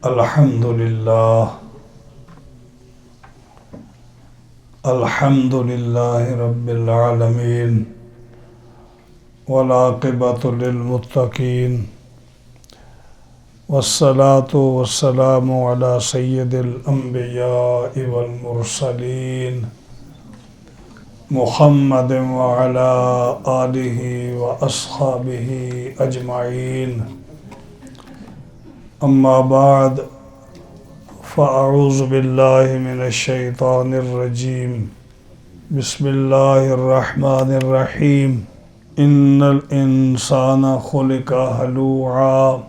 الحمد لله رب العالمين والعاقبة للمتقين والصلاة والسلام على سيد الأنبياء والمرسلين محمد وعلى آله وأصحابه أجمعين. أما بعد فأعوذ بالله من الشيطان الرجيم. بسم الله الرحمن الرحيم. إن الإنسان خلق هلوعا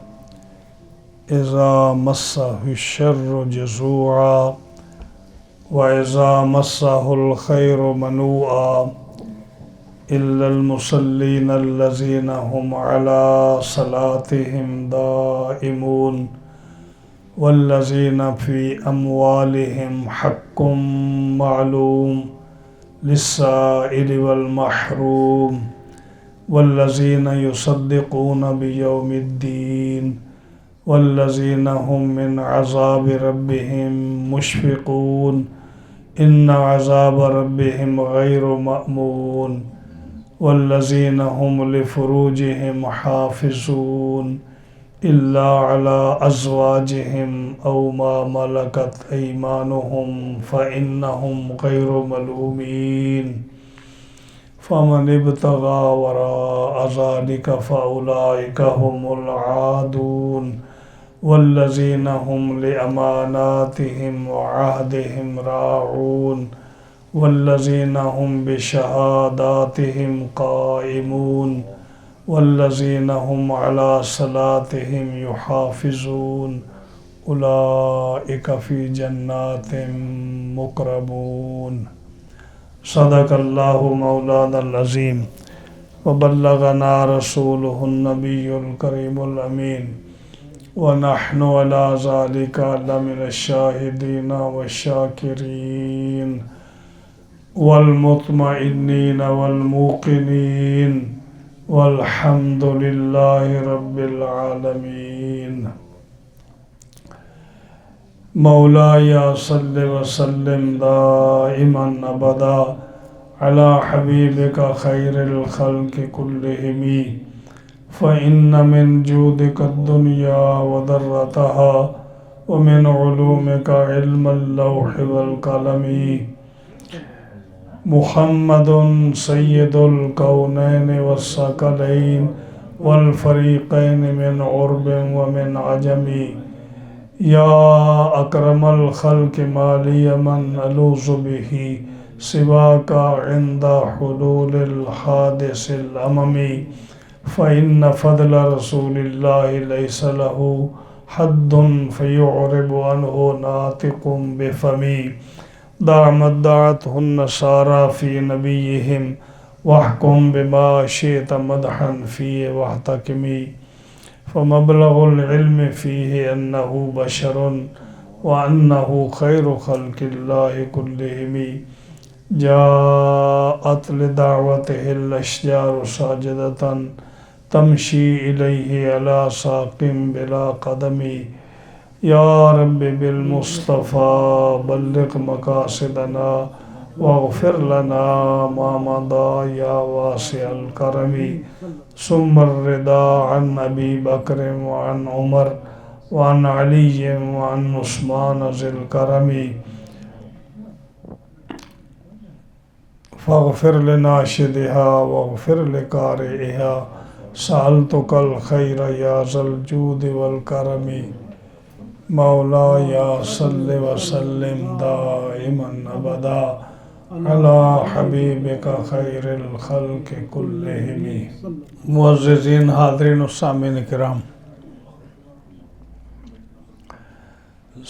إذا مسه الشر جزوعا وإذا مسه الخير منوعا إلا المصلين الذين هم على صلاتهم دائمون والذين في أموالهم حق معلوم للسائل والمحروم والذين يصدقون بيوم الدين والذين هم من عذاب ربهم مشفقون إن عذاب ربهم غير مأمون والذين هم لفروجهم حافظون إلا على أزواجهم أو ما ملكت أيمانهم فإنهم غير ملومين فمن ابتغى وراء ذلك فأولئك هم العادون والذين هم لأماناتهم وعهدهم راعون والذين هم بشهاداتهم قائمون والذين هم على صلاتهم يحافظون أولئك في جنات مكرمون. صدق الله مولانا العظيم وبلغنا رسوله النبي الكريم الأمين ونحن على ذلك لمن الشاهدين والشاكرين والمطمئنين والموقنين والحمد لله رب العالمين. مولاي صل وسلم دائما أبدا على حبيبك خير الخلق كلهم فإن من جودك الدنيا وذرتها ومن علومك علم اللوح والقلم. محمد سيد الكونين والثقلين والفريقين من عرب ومن عجم. يا أكرم الخلق ما لي من ألوذ به سواك عند حلول الحادث الأمم فإن فضل رسول الله ليس له حد فيعرب عنه ناطق بفمي. دعمت دعته النصارى في نبيهم واحكم بما شئت مدحا فيه واحتكمي. فمبلغ العلم فيه أنه بشر وأنه خير خلق الله كلهم. جاءت لدعوته الأشجار ساجدة تمشي إليه على ساق بلا قدم. يا رب بالمصطفى بلغ مقاصدنا واغفر لنا ما مضى يا واسع الكرم. ثم الرضا عن أبي بكر وعن عمر وعن علي وعن عثمان ذي الكرم. فاغفر لناشدها واغفر لقارئها سألتك الخير يا ذا الجود والكرم. مولاي صل وسلم دائما أبدا على حبيبك خير الخلق كلهم. معززین حاضرین و سامعین کرام،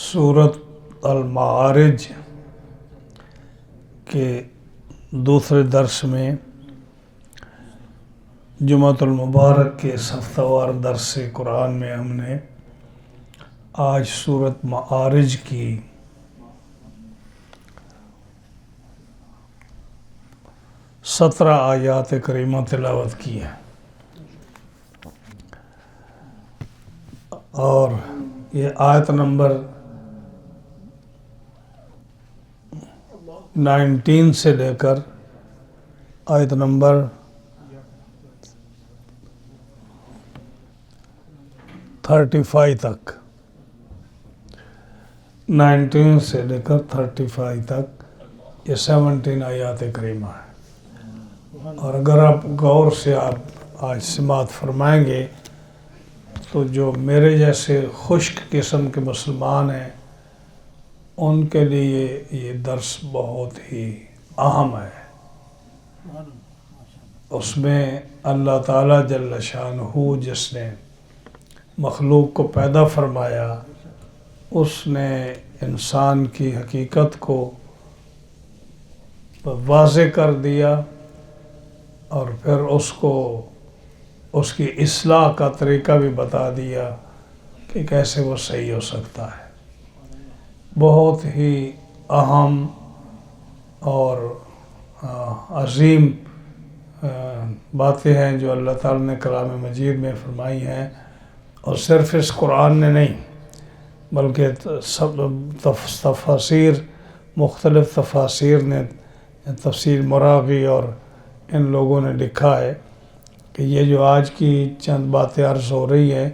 سورۃ المعارج کے دوسرے درس میں جمعۃ المبارک کے ہفتہ وار درس قرآن میں ہم نے آج سورۃ معارج کی 17 آیات کریمہ تلاوت کی ہے، اور یہ آیت نمبر 19 سے لے کر آیت نمبر 35 تک، 19 سے لے کر 35 تک یہ 17 آیات کریمہ ہے۔ اور اگر آپ غور سے آپ آج سماعت فرمائیں گے تو جو میرے جیسے خشک قسم کے مسلمان ہیں ان کے لیے یہ درس بہت ہی اہم ہے۔ اس میں اللہ تعالیٰ جل شانہ جس نے مخلوق کو پیدا فرمایا، اس نے انسان کی حقیقت کو واضح کر دیا اور پھر اس کو اس کی اصلاح کا طریقہ بھی بتا دیا کہ کیسے وہ صحیح ہو سکتا ہے۔ بہت ہی اہم اور عظیم باتیں ہیں جو اللہ تعالیٰ نے کلام مجید میں فرمائی ہیں، اور صرف اس قرآن نے نہیں بلکہ سب تفاسیر، مختلف تفاسیر نے، تفسیر مراغی اور ان لوگوں نے لکھا ہے کہ یہ جو آج کی چند باتیں عرض ہو رہی ہیں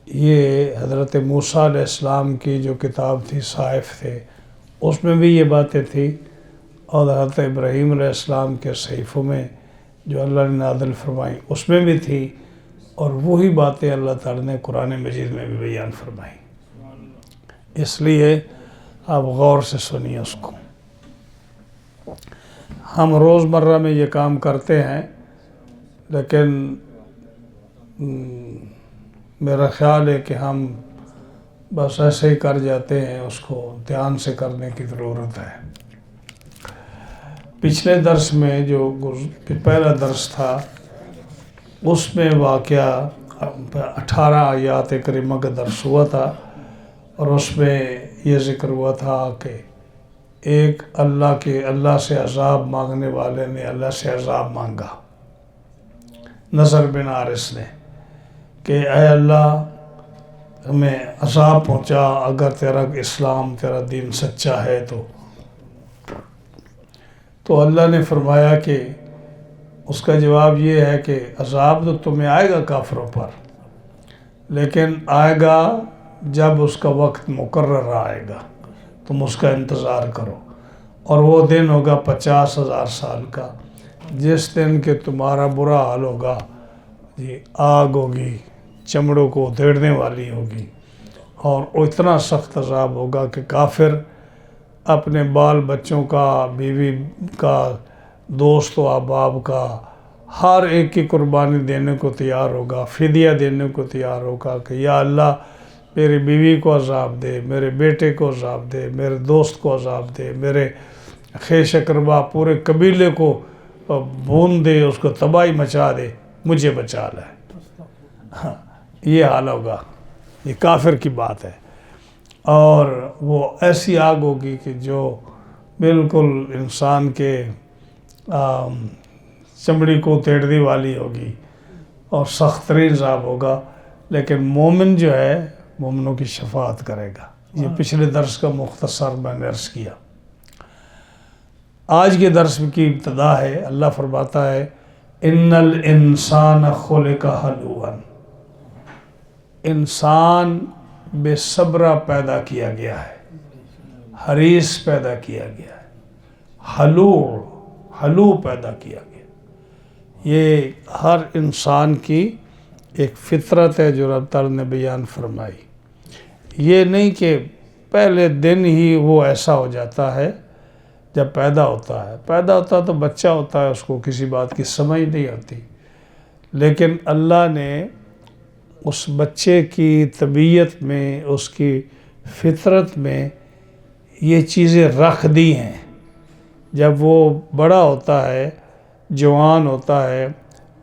یہ حضرت موسیٰ علیہ السلام کی جو کتاب تھی، صحائف تھے، اس میں بھی یہ باتیں تھیں، اور حضرت ابراہیم علیہ السلام کے صحیفوں میں جو اللہ نے نازل فرمائیں اس میں بھی تھی، اور وہی باتیں اللہ تعالیٰ نے قرآن مجید میں بھی بیان فرمائیں۔ اس لیے آپ غور سے سنیے اس کو۔ ہم روزمرہ میں یہ کام کرتے ہیں، لیکن میرا خیال ہے کہ ہم بس ایسے ہی کر جاتے ہیں، اس کو دھیان سے کرنے کی ضرورت ہے۔ پچھلے درس میں جو پہلا درس تھا اس میں واقعہ 18 آیات کریمہ کا درس ہوا تھا، اور اس میں یہ ذکر ہوا تھا کہ ایک اللہ سے عذاب مانگنے والے نے اللہ سے عذاب مانگا، نضر بن حارث نے، کہ اے اللہ ہمیں عذاب پہنچا اگر تیرا اسلام، تیرا دین سچا ہے تو اللہ نے فرمایا کہ اس کا جواب یہ ہے کہ عذاب تو تمہیں آئے گا کافروں پر، لیکن آئے گا جب اس کا وقت مقرر آئے گا، تم اس کا انتظار کرو، اور وہ دن ہوگا 50,000 سال کا، جس دن کہ تمہارا برا حال ہوگا، آگ ہوگی، چمڑوں کو ادھیڑنے والی ہوگی، اور اتنا سخت عذاب ہوگا کہ کافر اپنے بال بچوں کا، بیوی کا، دوست و احباب کا، ہر ایک کی قربانی دینے کو تیار ہوگا، فدیہ دینے کو تیار ہوگا کہ یا اللہ میری بیوی کو عذاب دے، میرے بیٹے کو عذاب دے، میرے دوست کو عذاب دے، میرے خیش اقربا پورے قبیلے کو بھون دے، اس کو تباہی مچا دے، مجھے بچا لے۔ یہ حال ہوگا، یہ کافر کی بات ہے، اور وہ ایسی آگ ہوگی کہ جو بالکل انسان کے چمڑی کو تیڑنے والی ہوگی، اور سخت ترین عذاب ہوگا، لیکن مومن جو ہے مومنوں کی شفاعت کرے گا۔ یہ پچھلے درس کا مختصر میں نے عرض کیا۔ آج کے درس کی ابتدا ہے، اللہ فرماتا ہے ان الانسان خلق ہلوعا، انسان بے صبرا پیدا کیا گیا ہے، حریص پیدا کیا گیا ہے، ہلو پیدا کیا گیا۔ یہ ہر انسان کی ایک فطرت ہے جو رب تعالیٰ نے بیان فرمائی۔ یہ نہیں کہ پہلے دن ہی وہ ایسا ہو جاتا ہے جب پیدا ہوتا ہے تو بچہ ہوتا ہے، اس کو کسی بات کی سمجھ نہیں آتی، لیکن اللہ نے اس بچے کی طبیعت میں، اس کی فطرت میں یہ چیزیں رکھ دی ہیں۔ جب وہ بڑا ہوتا ہے، جوان ہوتا ہے،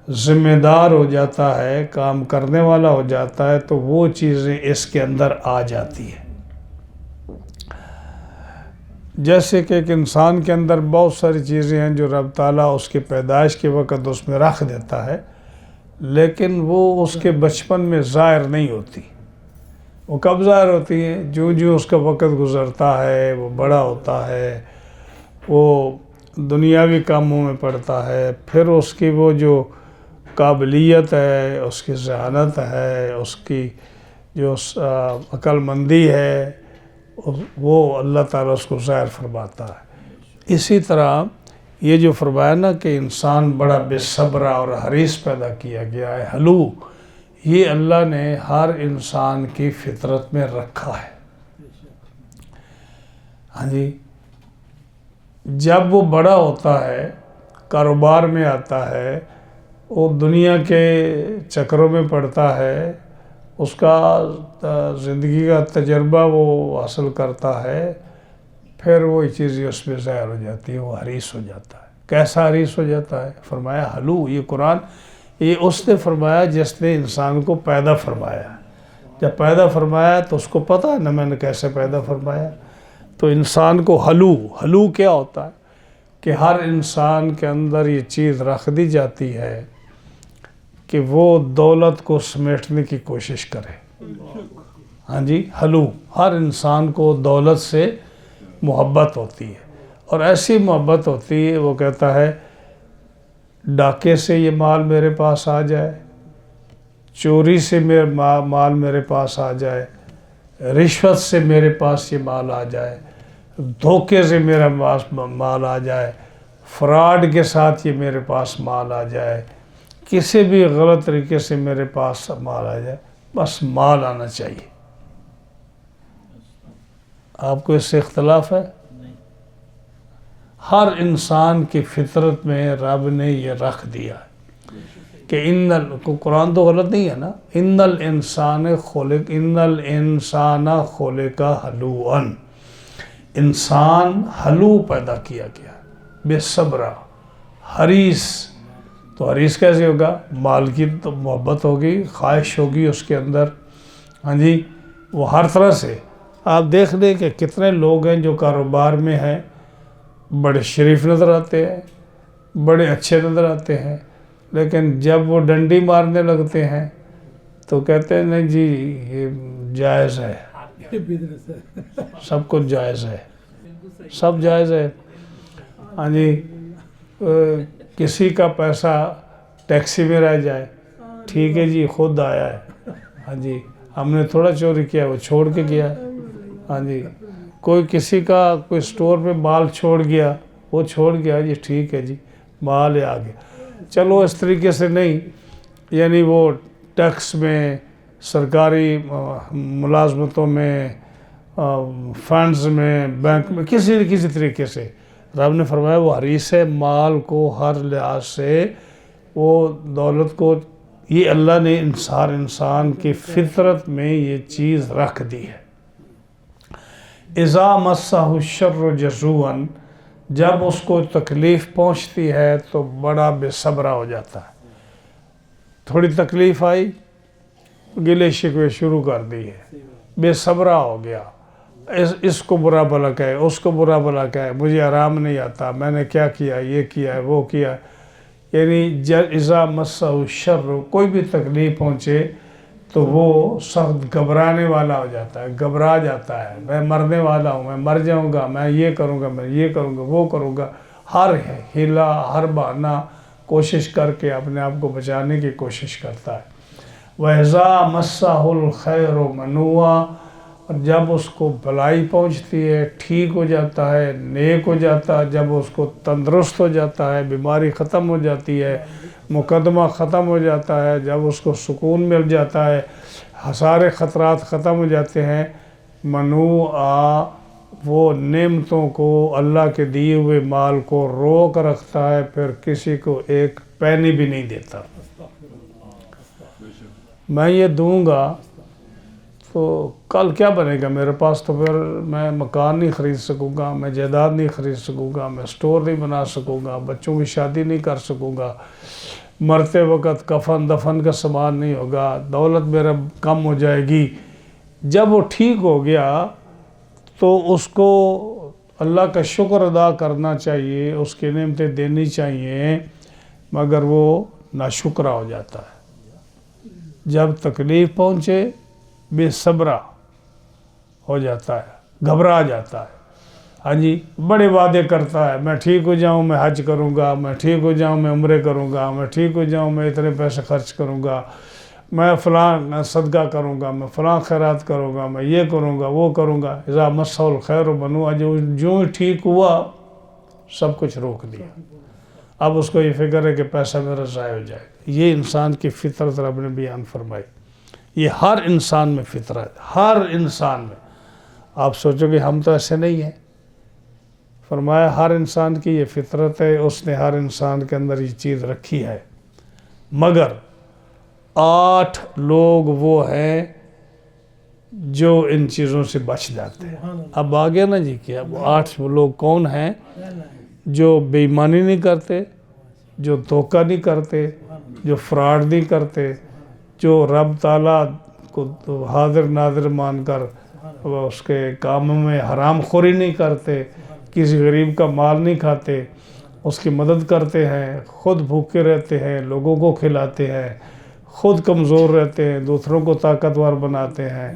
ذمہ دار ہو جاتا ہے، کام کرنے والا ہو جاتا ہے، تو وہ چیزیں اس کے اندر آ جاتی ہیں۔ جیسے کہ ایک انسان کے اندر بہت ساری چیزیں ہیں جو رب تعالیٰ اس کی پیدائش کے وقت اس میں رکھ دیتا ہے، لیکن وہ اس کے بچپن میں ظاہر نہیں ہوتی، وہ کب ظاہر ہوتی ہیں؟ جو جو اس کا وقت گزرتا ہے، وہ بڑا ہوتا ہے، وہ دنیاوی کاموں میں پڑتا ہے، پھر اس کی وہ جو قابلیت ہے، اس کی ذہانت ہے، اس کی جو عقل مندی ہے، وہ اللہ تعالیٰ اس کو ظاہر فرماتا ہے۔ اسی طرح یہ جو فرمایا نا کہ انسان بڑا بے صبرہ اور حریص پیدا کیا گیا ہے، حلو، یہ اللہ نے ہر انسان کی فطرت میں رکھا ہے۔ ہاں جی، جب وہ بڑا ہوتا ہے، کاروبار میں آتا ہے، وہ دنیا کے چکروں میں پڑتا ہے، اس کا زندگی کا تجربہ وہ حاصل کرتا ہے، پھر وہ چیزیں اس میں ظاہر ہو جاتی ہے، وہ حریص ہو جاتا ہے۔ کیسا حریص ہو جاتا ہے؟ فرمایا حلو، یہ قرآن یہ اس نے فرمایا جس نے انسان کو پیدا فرمایا۔ جب پیدا فرمایا تو اس کو پتہ ہے نا میں نے کیسے پیدا فرمایا۔ تو انسان کو حلو کیا ہوتا ہے کہ ہر انسان کے اندر یہ چیز رکھ دی جاتی ہے کہ وہ دولت کو سمیٹنے کی کوشش کرے۔ ہاں جی، حلو، ہر انسان کو دولت سے محبت ہوتی ہے، اور ایسی محبت ہوتی ہے، وہ کہتا ہے ڈاکے سے یہ مال میرے پاس آ جائے، چوری سے مال میرے پاس آ جائے، رشوت سے میرے پاس یہ مال آ جائے، دھوکے سے میرا مال آ جائے، فراڈ کے ساتھ یہ میرے پاس مال آ جائے، کسی بھی غلط طریقے سے میرے پاس مال آ جائے، بس مال آنا چاہیے۔ آپ کو اس سے اختلاف ہے؟ ہر انسان کی فطرت میں رب نے یہ رکھ دیا ہے کہ قرآن تو غلط نہیں ہے نا، ان الانسان خلق حلوعا، انسان حلو پیدا کیا گیا، بے صبرہ، حریص۔ تو حریص کیسے ہوگا؟ مال کی تو محبت ہوگی، خواہش ہوگی اس کے اندر۔ ہاں جی، وہ ہر طرح سے آپ دیکھ لیں کہ کتنے لوگ ہیں جو کاروبار میں ہیں، بڑے شریف نظر آتے ہیں، بڑے اچھے نظر آتے ہیں، لیکن جب وہ ڈنڈی مارنے لگتے ہیں تو کہتے ہیں نہیں جی یہ جائز ہے، سب کچھ جائز ہے، سب جائز ہے۔ ہاں جی، کسی کا پیسہ ٹیکسی میں رہ جائے، ٹھیک ہے جی خود آیا ہے، ہاں جی ہم نے تھوڑا چوری کیا، وہ چھوڑ کے گیا ہے۔ ہاں جی، کوئی کسی کا کوئی سٹور پہ مال چھوڑ گیا، وہ چھوڑ گیا جی ٹھیک ہے جی مال ہے آگے، چلو اس طریقے سے نہیں، یعنی وہ ٹیکس میں، سرکاری ملازمتوں میں، فنڈز میں، بینک میں، کسی طریقے سے رب نے فرمایا وہ حریص ہے، مال کو ہر لحاظ سے، وہ دولت کو، یہ اللہ نے انسان کی فطرت میں یہ چیز رکھ دی ہے۔ اذا مسہ الشر جزوعا، جب اس کو تکلیف پہنچتی ہے تو بڑا بے صبرہ ہو جاتا ہے۔ تھوڑی تکلیف آئی، گلے شکوے شروع کر دی ہے، بے صبرہ ہو گیا، اس کو برا بھلا کہے، اس کو برا بھلا کہے، مجھے آرام نہیں آتا، میں نے کیا کیا، یہ کیا ہے، وہ کیا ہے۔ یعنی اذا مسہ الشر، کوئی بھی تکلیف پہنچے تو وہ سخت گھبرانے والا ہو جاتا ہے، گھبرا جاتا ہے، میں مرنے والا ہوں، میں مر جاؤں گا، میں یہ کروں گا، میں یہ کروں گا، وہ کروں گا، ہر ہیلا، ہر بہانہ کوشش کر کے اپنے آپ کو بچانے کی کوشش کرتا ہے۔ وَإِذَا مَسَّهُ الْخَيْرُ مَنُوعًا، اور جب اس کو بھلائی پہنچتی ہے، ٹھیک ہو جاتا ہے، نیک ہو جاتا ہے، جب اس کو تندرست ہو جاتا ہے، بیماری ختم ہو جاتی ہے، مقدمہ ختم ہو جاتا ہے، جب اس کو سکون مل جاتا ہے، سارے خطرات ختم ہو جاتے ہیں، منوعا، وہ نعمتوں کو، اللہ کے دیے ہوئے مال کو روک رکھتا ہے، پھر کسی کو ایک پینی بھی نہیں دیتا۔ میں یہ دوں گا تو کل کیا بنے گا میرے پاس، تو پھر میں مکان نہیں خرید سکوں گا، میں جائیداد نہیں خرید سکوں گا، میں سٹور نہیں بنا سکوں گا، بچوں کی شادی نہیں کر سکوں گا، مرتے وقت کفن دفن کا سامان نہیں ہوگا، دولت میرا کم ہو جائے گی۔ جب وہ ٹھیک ہو گیا تو اس کو اللہ کا شکر ادا کرنا چاہیے، اس کی نعمتیں دینی چاہیے، مگر وہ ناشکرہ ہو جاتا ہے۔ جب تکلیف پہنچے بے صبرہ، ہو جاتا ہے، گھبرا جاتا ہے، ہاں جی، بڑے وعدے کرتا ہے، میں ٹھیک ہو جاؤں میں حج کروں گا، میں ٹھیک ہو جاؤں میں عمرے کروں گا، میں ٹھیک ہو جاؤں میں اتنے پیسے خرچ کروں گا، میں فلاں صدقہ کروں گا، میں فلاں خیرات کروں گا، میں یہ کروں گا وہ کروں گا، اذا مسہ الخیر منوء، جو ہی ٹھیک ہوا سب کچھ روک دیا۔ اب اس کو یہ فکر ہے کہ پیسہ میرا ضائع ہو جائے گا۔ یہ انسان کی فطرت رب نے بیان فرمائی، یہ ہر انسان میں فطرت ہے، ہر انسان میں۔ آپ سوچو کہ ہم تو ایسے نہیں ہیں، فرمایا ہر انسان کی یہ فطرت ہے، اس نے ہر انسان کے اندر یہ چیز رکھی ہے، مگر 8 لوگ وہ ہیں جو ان چیزوں سے بچ جاتے ہیں۔ اب آگے نا جی کیا، وہ 8 لوگ کون ہیں؟ جو بے ایمانی نہیں کرتے، جو دھوکہ نہیں کرتے، جو فراڈ نہیں کرتے، جو رب تعالیٰ کو حاضر ناظر مان کر اس کے کاموں میں حرام خوری نہیں کرتے، کسی غریب کا مال نہیں کھاتے، اس کی مدد کرتے ہیں، خود بھوکے رہتے ہیں، لوگوں کو کھلاتے ہیں، خود کمزور رہتے ہیں، دوسروں کو طاقتور بناتے ہیں،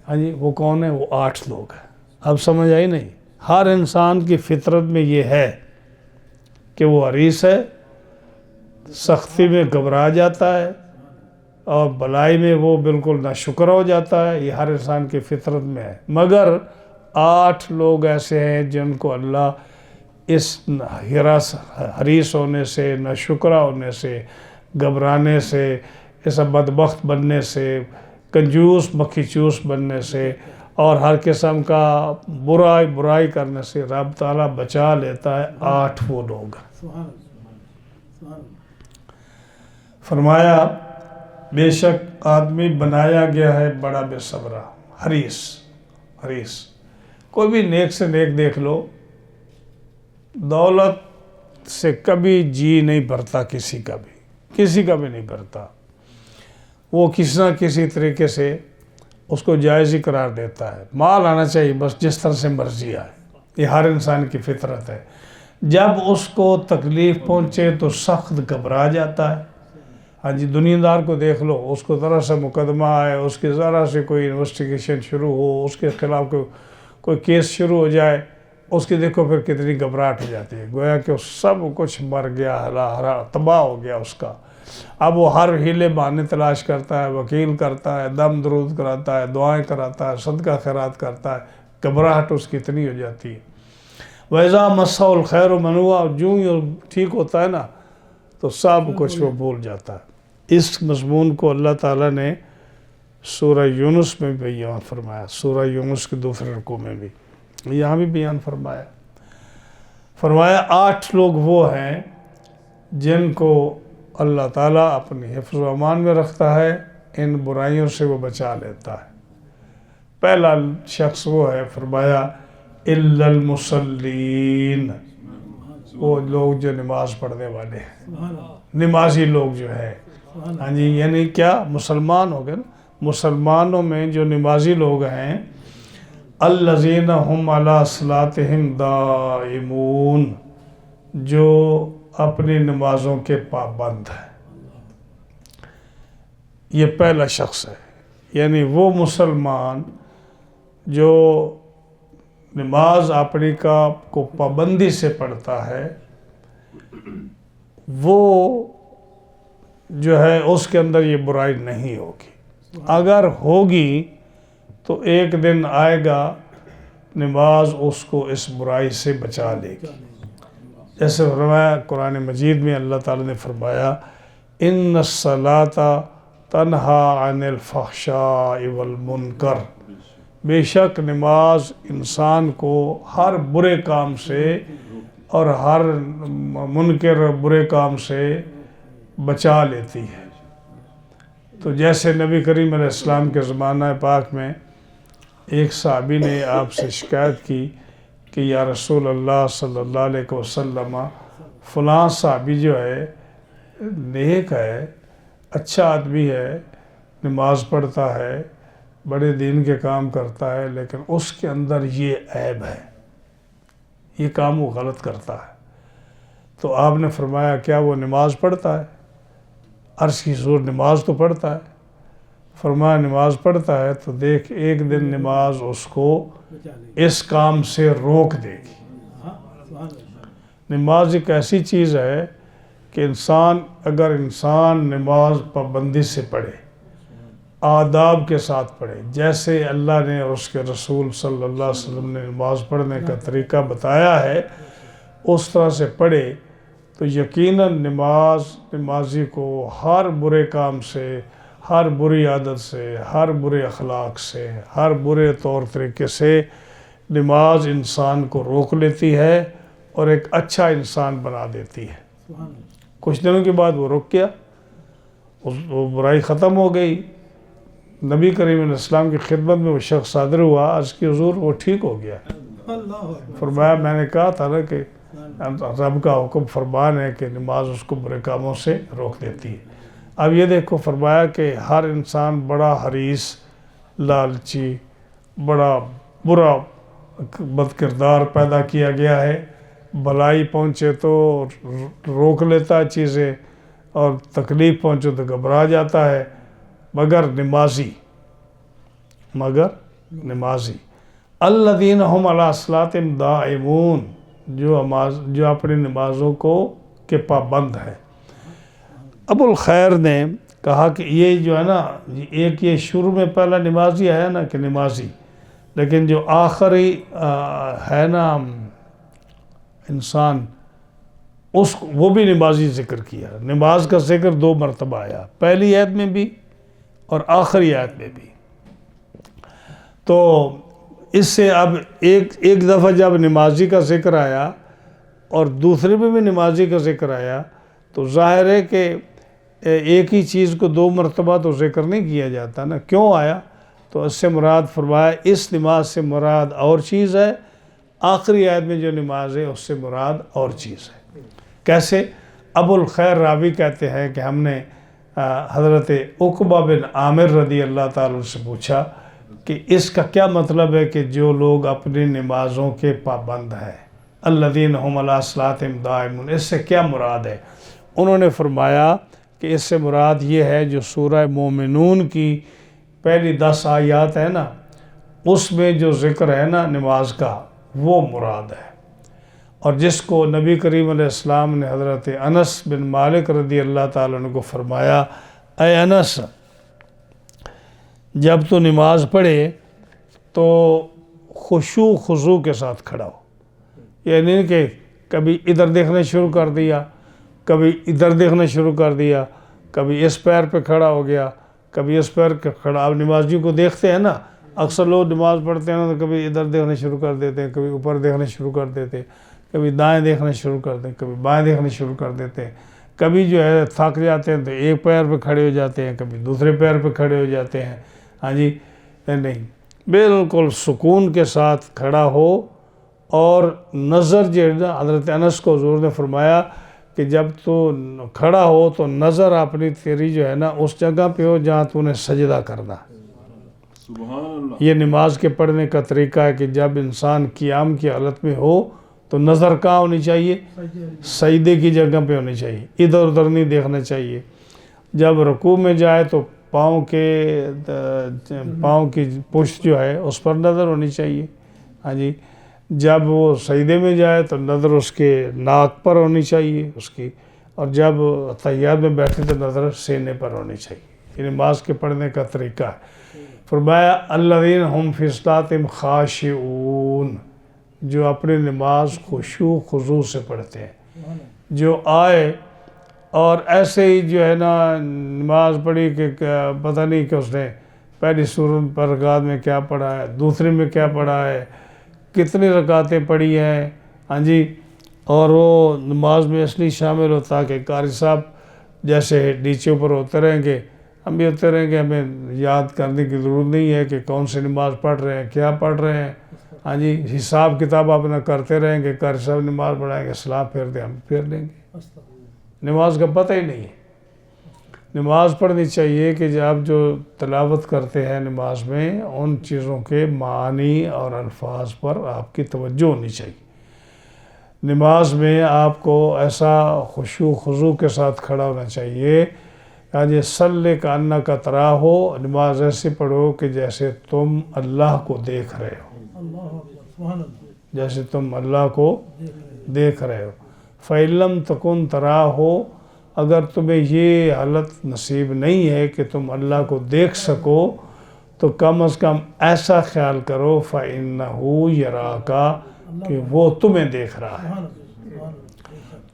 ہاں جی، وہ کون ہے؟ وہ 8 لوگ ہیں۔ اب سمجھ آئی نہیں؟ ہر انسان کی فطرت میں یہ ہے کہ وہ حریص ہے، سختی میں گھبرا جاتا ہے، اور بلائی میں وہ بالکل ناشکر ہو جاتا ہے، یہ ہر انسان کی فطرت میں ہے، مگر 8 لوگ ایسے ہیں جن کو اللہ اس حریص ہونے سے، ناشکرہ ہونے سے، گھبرانے سے، اس بدبخت بننے سے، کنجوس مکھی چوس بننے سے، اور ہر قسم کا برائی کرنے سے رب تعالیٰ بچا لیتا ہے۔ 8 وہ لوگ ہیں۔ فرمایا بے شک آدمی بنایا گیا ہے بڑا بے صبرا، حریص۔ کوئی بھی نیک سے نیک دیکھ لو، دولت سے کبھی جی نہیں بھرتا، کسی کا بھی نہیں بھرتا، وہ کسی نہ کسی طریقے سے اس کو جائز ہی قرار دیتا ہے، مال آنا چاہیے بس جس طرح سے مرضی آئے، یہ ہر انسان کی فطرت ہے۔ جب اس کو تکلیف پہنچے تو سخت گھبرا جاتا ہے، ہاں جی، دنیا دار کو دیکھ لو، اس کو ذرا سا مقدمہ آئے، اس کے ذرا سے کوئی انویسٹیگیشن شروع ہو، اس کے خلاف کوئی کیس شروع ہو جائے، اس کی دیکھو پھر کتنی گھبراہٹ ہو جاتی ہے، گویا کہ سب کچھ مر گیا، ہرا تباہ ہو گیا اس کا۔ اب وہ ہر ہیلے بہانے تلاش کرتا ہے، وکیل کرتا ہے، دم درود کراتا ہے، دعائیں کراتا ہے، صدقہ خیرات کرتا ہے، گھبراہٹ اس کی اتنی ہو جاتی ہے۔ وَإِذَا مَسَّهُ الْخَيْرُ مَنُوعًا، جو ہی ٹھیک ہوتا ہے نا تو سب کچھ وہ بھول جاتا ہے۔ اس مضمون کو اللہ تعالیٰ نے سورہ یونس میں بھی بیان فرمایا، سورہ یونس کے دوسرے رکوع میں بھی، یہاں بھی بیان فرمایا 8 لوگ وہ ہیں جن کو اللہ تعالیٰ اپنی حفظ و امان میں رکھتا ہے، ان برائیوں سے وہ بچا لیتا ہے۔ پہلا شخص وہ ہے، فرمایا اِلَّا الْمُصَلِّينَ، وہ لوگ جو نماز پڑھنے والے ہیں، نمازی لوگ جو ہے، ہاں جی، یعنی کیا؟ مسلمان ہو گئے نا، مسلمانوں میں جو نمازی لوگ ہیں، الَّذِينَ هُمْ عَلَىٰ صَلَاتِهِمْ دَائِمُونَ، جو اپنی نمازوں کے پابند ہیں۔ یہ پہلا شخص ہے، یعنی وہ مسلمان جو نماز اپنی کو پابندی سے پڑھتا ہے، وہ جو ہے اس کے اندر یہ برائی نہیں ہوگی، اگر ہوگی تو ایک دن آئے گا نماز اس کو اس برائی سے بچا لے گی۔ جیسے فرمایا قرآن مجید میں اللہ تعالیٰ نے فرمایا اِنَّ الصَّلَاةَ تَنْهَىٰ عَنِ الْفَحْشَاءِ وَالْمُنْكَرِ، بے شک نماز انسان کو ہر برے کام سے اور ہر منکر برے کام سے بچا لیتی ہے۔ تو جیسے نبی کریم علیہ السلام کے زمانہ پاک میں ایک صحابی نے آپ سے شکایت کی کہ یا رسول اللہ صلی اللہ علیہ وسلم، فلاں صحابی جو ہے نیک ہے، اچھا آدمی ہے، نماز پڑھتا ہے، بڑے دین کے کام کرتا ہے، لیکن اس کے اندر یہ عیب ہے، یہ کام وہ غلط کرتا ہے۔ تو آپ نے فرمایا کیا وہ نماز پڑھتا ہے؟ عرض کی حضور نماز تو پڑھتا ہے۔ فرمایا نماز پڑھتا ہے تو دیکھ ایک دن نماز اس کو اس کام سے روک دے گی۔ نماز ایک ایسی چیز ہے کہ اگر انسان نماز پابندی سے پڑھے، آداب کے ساتھ پڑھے، جیسے اللہ نے اور اس کے رسول صلی اللہ علیہ وسلم نے نماز پڑھنے کا طریقہ بتایا ہے، اس طرح سے پڑھے تو یقیناً نمازی کو ہر برے کام سے، ہر بری عادت سے، ہر برے اخلاق سے، ہر برے طور طریقے سے نماز انسان کو روک لیتی ہے اور ایک اچھا انسان بنا دیتی ہے۔ کچھ دنوں کے بعد وہ رک گیا، وہ برائی ختم ہو گئی، نبی کریم علیہ السلام کی خدمت میں وہ شخص حاضر ہوا، عرض کی حضور وہ ٹھیک ہو گیا۔ فرمایا میں نے کہا تھا نا کہ رب کا حکم فرمان ہے کہ نماز اس کو برے کاموں سے روک دیتی ہے۔ اب یہ دیکھو فرمایا کہ ہر انسان بڑا حریص، لالچی، بڑا برا بد کردار پیدا کیا گیا ہے، بھلائی پہنچے تو روک لیتا ہے چیزیں اور تکلیف پہنچے تو گھبرا جاتا ہے، مگر نمازی الذین هم علی صلاتہم دائمون، جو اپنی نمازوں کے پابند ہے۔ ابو الخیر نے کہا کہ یہ جو ہے نا، ایک یہ شروع میں پہلا نمازی ہے نا کہ نمازی، لیکن جو آخری ہے نا انسان، وہ بھی نمازی ذکر کیا۔ نماز کا ذکر 2 مرتبہ آیا، پہلی آیت میں بھی اور آخری آیت میں بھی۔ تو اس سے اب ایک دفعہ جب نمازی کا ذکر آیا اور دوسرے میں بھی نمازی کا ذکر آیا تو ظاہر ہے کہ ایک ہی چیز کو 2 مرتبہ تو ذکر نہیں کیا جاتا نا، کیوں آیا؟ تو اس سے مراد فرمایا اس نماز سے مراد اور چیز ہے، آخری آیت میں جو نماز ہے اس سے مراد اور چیز ہے۔ کیسے؟ ابو الخیر راوی کہتے ہیں کہ ہم نے حضرت عقبہ بن عامر رضی اللہ تعالیٰ سے پوچھا کہ اس کا کیا مطلب ہے کہ جو لوگ اپنی نمازوں کے پابند ہیں، الذین هم علی صلاتہم دائمون، اس سے کیا مراد ہے؟ انہوں نے فرمایا کہ اس سے مراد یہ ہے جو سورہ مومنون کی پہلی 10 آیات ہے نا، اس میں جو ذکر ہے نا نماز کا، وہ مراد ہے۔ اور جس کو نبی کریم علیہ السلام نے حضرت انس بن مالک رضی اللہ تعالیٰ عنہ کو فرمایا، اے انس، جب تو نماز پڑھے تو خشوع خضوع کے ساتھ کھڑا ہو، یعنی کہ کبھی ادھر دیکھنا شروع کر دیا، کبھی ادھر دیکھنا شروع کر دیا، کبھی اس پیر پہ کھڑا ہو گیا، کبھی اس پیر پہ کھڑا۔ آپ نمازیوں کو دیکھتے ہیں نا، اکثر لوگ نماز پڑھتے ہیں تو کبھی ادھر دیکھنا شروع کر دیتے ہیں، کبھی اوپر دیکھنا شروع کر دیتے ہیں، کبھی دائیں دیکھنا شروع کر دیں، کبھی بائیں دیکھنا شروع کر دیتے ہیں، کبھی جو ہے تھک جاتے ہیں تو ایک پیر پہ کھڑے ہو جاتے ہیں، کبھی دوسرے پیر پہ کھڑے ہو جاتے ہیں۔ ہاں جی، نہیں، بالکل سکون کے ساتھ کھڑا ہو، اور نظر جو ہے نا، حضرت انس کو حضور نے فرمایا کہ جب تو کھڑا ہو تو نظر اپنی تیری جو ہے نا اس جگہ پہ ہو جہاں تو نے سجدہ کرنا۔ سبحان اللہ۔ یہ نماز کے پڑھنے کا طریقہ ہے کہ جب انسان قیام کی حالت میں ہو تو نظر کہاں ہونی چاہیے؟ سجدے کی جگہ پہ ہونی چاہیے، ادھر ادھر نہیں دیکھنا چاہیے۔ جب رکوع میں جائے تو پاؤں کی پشت جو ہے اس پر نظر ہونی چاہیے۔ ہاں جی، جب وہ سجدے میں جائے تو نظر اس کے ناک پر ہونی چاہیے اس کی، اور جب تحیات میں بیٹھے تو نظر سینے پر ہونی چاہیے۔ یہ نماز کے پڑھنے کا طریقہ ہے۔ فرمایا الذین هم فی صلاتہم خاشعون، جو اپنی نماز خشوع خضوع سے پڑھتے ہیں، جو آئے اور ایسے ہی جو ہے نا نماز پڑھی کہ پتہ نہیں کہ اس نے پہلی سورت پر رکعت میں کیا پڑھا ہے، دوسرے میں کیا پڑھا ہے، کتنی رکعتیں پڑھی ہیں۔ ہاں جی، اور وہ نماز میں اس لیے شامل ہوتا کہ قاری صاحب جیسے نیچے اوپر ہوتے رہیں گے، ہم بھی ہوتے رہیں گے، ہمیں یاد کرنے کی ضرورت نہیں ہے کہ کون سی نماز پڑھ رہے ہیں، کیا پڑھ رہے ہیں۔ ہاں جی، حساب کتاب اپنا کرتے رہیں گے، قاری صاحب نماز پڑھائیں گے، سلام پھیر دیں، ہم پھیر دیں گے، نماز کا پتہ ہی نہیں ہے۔ نماز پڑھنی چاہیے کہ جب جو تلاوت کرتے ہیں نماز میں ان چیزوں کے معانی اور الفاظ پر آپ کی توجہ ہونی چاہیے۔ نماز میں آپ کو ایسا خشوع خضوع کے ساتھ کھڑا ہونا چاہیے یہ صلی کأنک تراہ ہو، نماز ایسے پڑھو کہ جیسے تم اللہ کو دیکھ رہے ہو، جیسے تم اللہ کو دیکھ رہے ہو۔ فَإِن لَمْ تَكُنْ تَرَاهُ، اگر تمہیں یہ حالت نصیب نہیں ہے کہ تم اللہ کو دیکھ سکو تو کم از کم ایسا خیال کرو فَإِنَّهُ يَرَاكَ، کہ وہ تمہیں دیکھ رہا ہے،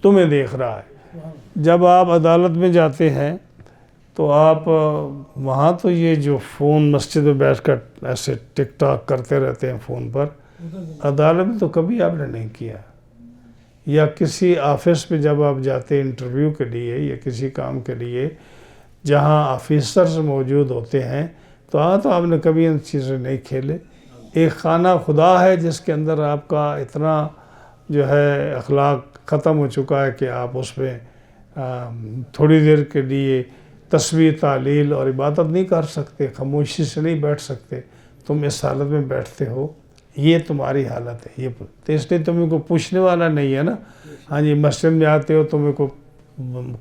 تمہیں دیکھ رہا ہے۔ جب آپ عدالت میں جاتے ہیں تو آپ وہاں تو یہ جو فون مسجد میں بیٹھ کر ایسے ٹک ٹاک کرتے رہتے ہیں فون پر، عدالت میں تو کبھی آپ نے نہیں کیا۔ یا کسی آفس میں جب آپ جاتے ہیں انٹرویو کے لیے یا کسی کام کے لیے جہاں آفیسرز موجود ہوتے ہیں تو آپ نے کبھی ان چیزیں نہیں کھیلے۔ ایک خانہ خدا ہے جس کے اندر آپ کا اتنا جو ہے اخلاق ختم ہو چکا ہے کہ آپ اس میں تھوڑی دیر کے لیے تسبیح تعلیل اور عبادت نہیں کر سکتے، خاموشی سے نہیں بیٹھ سکتے۔ تم اس حالت میں بیٹھتے ہو، یہ تمہاری حالت ہے۔ یہ تو اس لیے تمہیں کو پوچھنے والا نہیں ہے نا۔ ہاں جی، مسجد میں آتے ہو تمہیں کو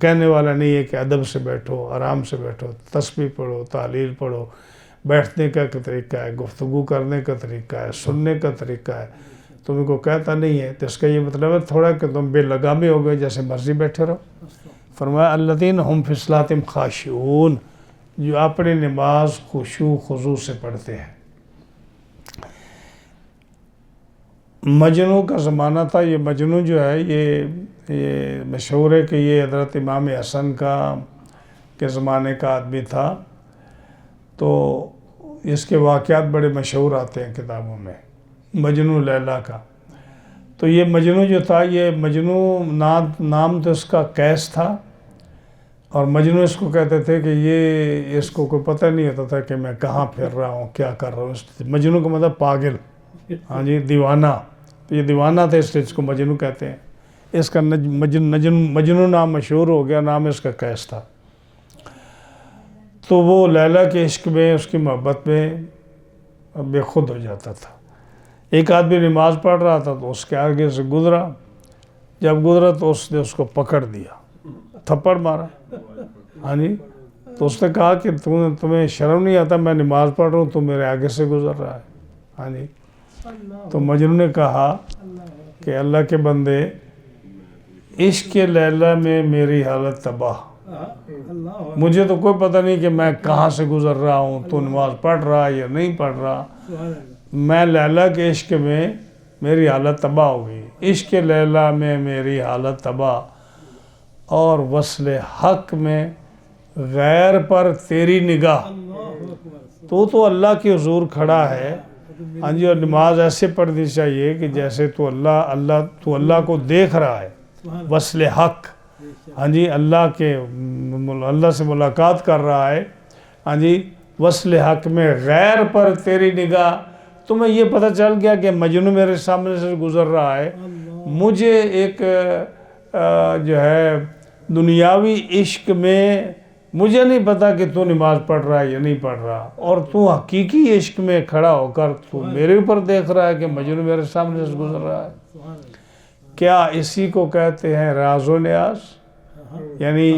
کہنے والا نہیں ہے کہ ادب سے بیٹھو، آرام سے بیٹھو، تسبیح پڑھو، تعلیل پڑھو۔ بیٹھنے کا طریقہ ہے، گفتگو کرنے کا طریقہ ہے، سننے کا طریقہ ہے، تمہیں کو کہتا نہیں ہے۔ تو اس کا یہ مطلب ہے تھوڑا کہ تم بے لگامے ہو گئے، جیسے مرضی بیٹھے رہو۔ فرمایا الذین ہم فی صلاتہم خاشعون، جو اپنی نماز خشوع خضوع سے پڑھتے ہیں۔ مجنوں کا زمانہ تھا۔ یہ مجنوں جو ہے یہ مشہور ہے کہ یہ حضرت امام حسن کے زمانے کا آدمی تھا، تو اس کے واقعات بڑے مشہور آتے ہیں کتابوں میں، مجنوں لیلا کا۔ تو یہ مجنوں جو تھا، یہ مجنوں نام تو اس کا قیس تھا، اور مجنوں اس کو کہتے تھے کہ یہ اس کو کوئی پتہ نہیں ہوتا تھا کہ میں کہاں پھر رہا ہوں، کیا کر رہا ہوں۔ مجنوں کا مطلب پاگل، ہاں جی، دیوانہ۔ تو یہ دیوانہ تھا اس لیے اس کو مجنوں کہتے ہیں۔ اس کا مجنوں نام مشہور ہو گیا، نام اس کا قیس تھا۔ تو وہ لیلا کے عشق میں، اس کی محبت میں بے خود ہو جاتا تھا۔ ایک آدمی نماز پڑھ رہا تھا تو اس کے آگے سے گزرا، جب گزرا تو اس نے اس کو پکڑ دیا، تھپڑ مارا۔ ہاں جی، تو اس نے کہا کہ تمہیں شرم نہیں آتا، میں نماز پڑھ رہا ہوں، تو میرے آگے سے گزر رہا ہے۔ ہاں جی، تو مجنوں نے کہا کہ اللہ کے بندے، عشق لیلا میں میری حالت تباہ، مجھے تو کوئی پتہ نہیں کہ میں کہاں سے گزر رہا ہوں، تو نماز پڑھ رہا یا نہیں پڑھ رہا، میں لیلا کے عشق میں میری حالت تباہ ہو گئی۔ عشق لیلا میں میری حالت تباہ، اور وصل حق میں غیر پر تیری نگاہ۔ تو اللہ کے حضور کھڑا ہے، ہاں جی، اور نماز ایسے پڑھنی چاہیے کہ جیسے تو اللہ کو دیکھ رہا ہے، وصل حق، ہاں جی، اللہ سے ملاقات کر رہا ہے، ہاں جی، وصل حق میں غیر پر تیری نگاہ۔ تمہیں یہ پتہ چل گیا کہ مجنوں میرے سامنے سے گزر رہا ہے، مجھے ایک جو ہے دنیاوی عشق میں مجھے نہیں پتا کہ تو نماز پڑھ رہا ہے یا نہیں پڑھ رہا، اور تو حقیقی عشق میں کھڑا ہو کر تو میرے اوپر دیکھ رہا ہے کہ مجنوں میرے سامنے سے گزر رہا ہے۔ کیا اسی کو کہتے ہیں راز و نیاز؟ یعنی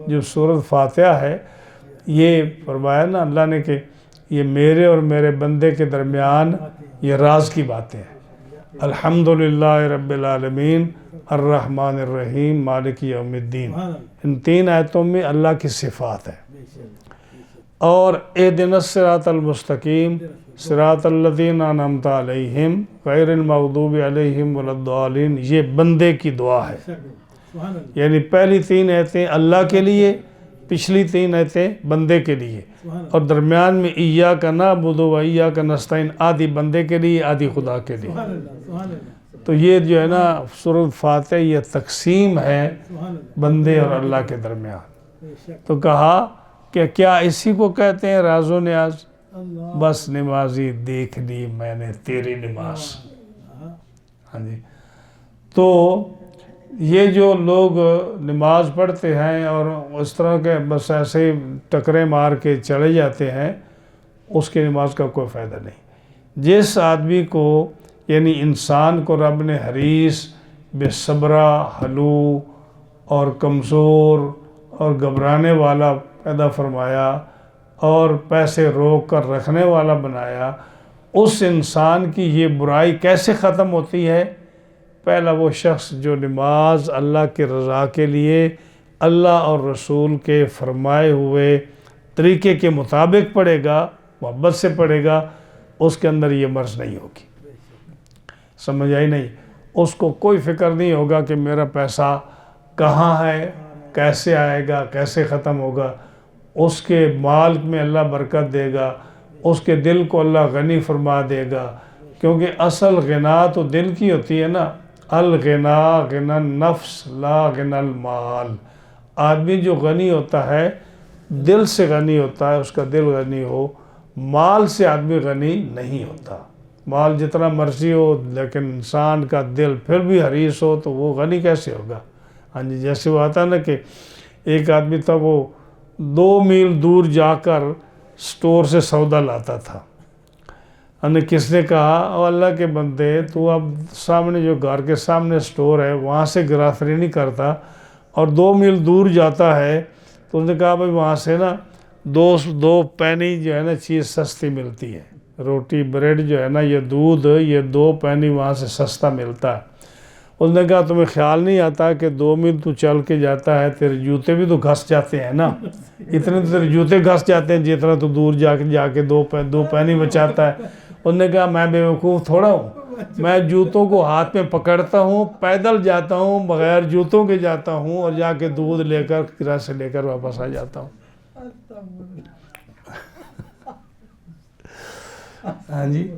جو سورۃ فاتحہ ہے، یہ فرمایا نا اللہ نے کہ یہ میرے اور میرے بندے کے درمیان یہ راز کی باتیں ہیں۔ الحمدللہ رب العالمین الرحمن الرحیم مالک یوم الدین، ان تین آیتوں میں اللہ کی صفات ہے۔ اور اہدنا الصراط المستقیم صراط الذین انعمت علیہم غیر المغضوب علیہم ولا الضالین، یہ بندے کی دعا ہے۔ یعنی پہلی تین آیتیں اللہ کے لیے، پچھلی تین آیتیں بندے کے لیے، اور درمیان میں ایاک نعبد و ایاک نستعین، آدھی بندے کے لیے آدھی خدا کے لیے۔ تو یہ جو ہے نا سورۃ فاتحہ، یہ تقسیم ہے بندے اور اللہ کے درمیان۔ تو کہا کہ کیا اسی کو کہتے ہیں راز و نیاز؟ بس نمازی دیکھ لی میں نے تیری نماز۔ ہاں جی، تو یہ جو لوگ نماز پڑھتے ہیں اور اس طرح کے بس ایسے ٹکرے مار کے چلے جاتے ہیں، اس کی نماز کا کوئی فائدہ نہیں۔ جس آدمی کو، یعنی انسان کو رب نے حریص، بے صبرہ، حلو اور کمزور اور گھبرانے والا پیدا فرمایا اور پیسے روک کر رکھنے والا بنایا، اس انسان کی یہ برائی کیسے ختم ہوتی ہے؟ پہلا وہ شخص جو نماز اللہ کی رضا کے لیے اللہ اور رسول کے فرمائے ہوئے طریقے کے مطابق پڑھے گا، محبت سے پڑھے گا، اس کے اندر یہ مرض نہیں ہوگی۔ سمجھ آئی نہیں؟ اس کو کوئی فکر نہیں ہوگا کہ میرا پیسہ کہاں ہے، کیسے آئے گا، کیسے ختم ہوگا۔ اس کے مال میں اللہ برکت دے گا، اس کے دل کو اللہ غنی فرما دے گا، کیونکہ اصل غنا تو دل کی ہوتی ہے نا۔ الغنا غنى النفس لا غنى المال۔ آدمی جو غنی ہوتا ہے دل سے غنی ہوتا ہے، اس کا دل غنی ہو، مال سے آدمی غنی نہیں ہوتا۔ مال جتنا مرضی ہو لیکن انسان کا دل پھر بھی حریص ہو تو وہ غنی کیسے ہوگا؟ ہاں جی، جیسے وہ آتا نا کہ ایک آدمی تھا، وہ 2 میل دور جا کر سٹور سے سودا لاتا تھا۔ کس نے کہا، او اللہ کے بندے، تو اب سامنے جو گھر کے سامنے سٹور ہے وہاں سے گراسری نہیں کرتا اور 2 میل دور جاتا ہے، تو اس نے کہا بھائی وہاں سے نا 2 پینی جو ہے نا چیز سستی ملتی ہے، روٹی بریڈ جو ہے نا، یہ دودھ، یہ 2 پینی وہاں سے سستا ملتا ہے۔ اس نے کہا تمہیں خیال نہیں آتا کہ 2 میل تو چل کے جاتا ہے، تیرے جوتے بھی تو گھس جاتے ہیں نا، اتنے تو تیرے جوتے گھس جاتے ہیں جتنا تو دور جا کے 2 پینی بچاتا ہے۔ اس نے کہا میں بیوقوف تھوڑا ہوں، میں جوتوں کو ہاتھ میں پکڑتا ہوں، پیدل جاتا ہوں، بغیر جوتوں کے جاتا ہوں اور جا کے دودھ لے کر کرا سے لے کر واپس آ جاتا ہوں۔ ہاں جی،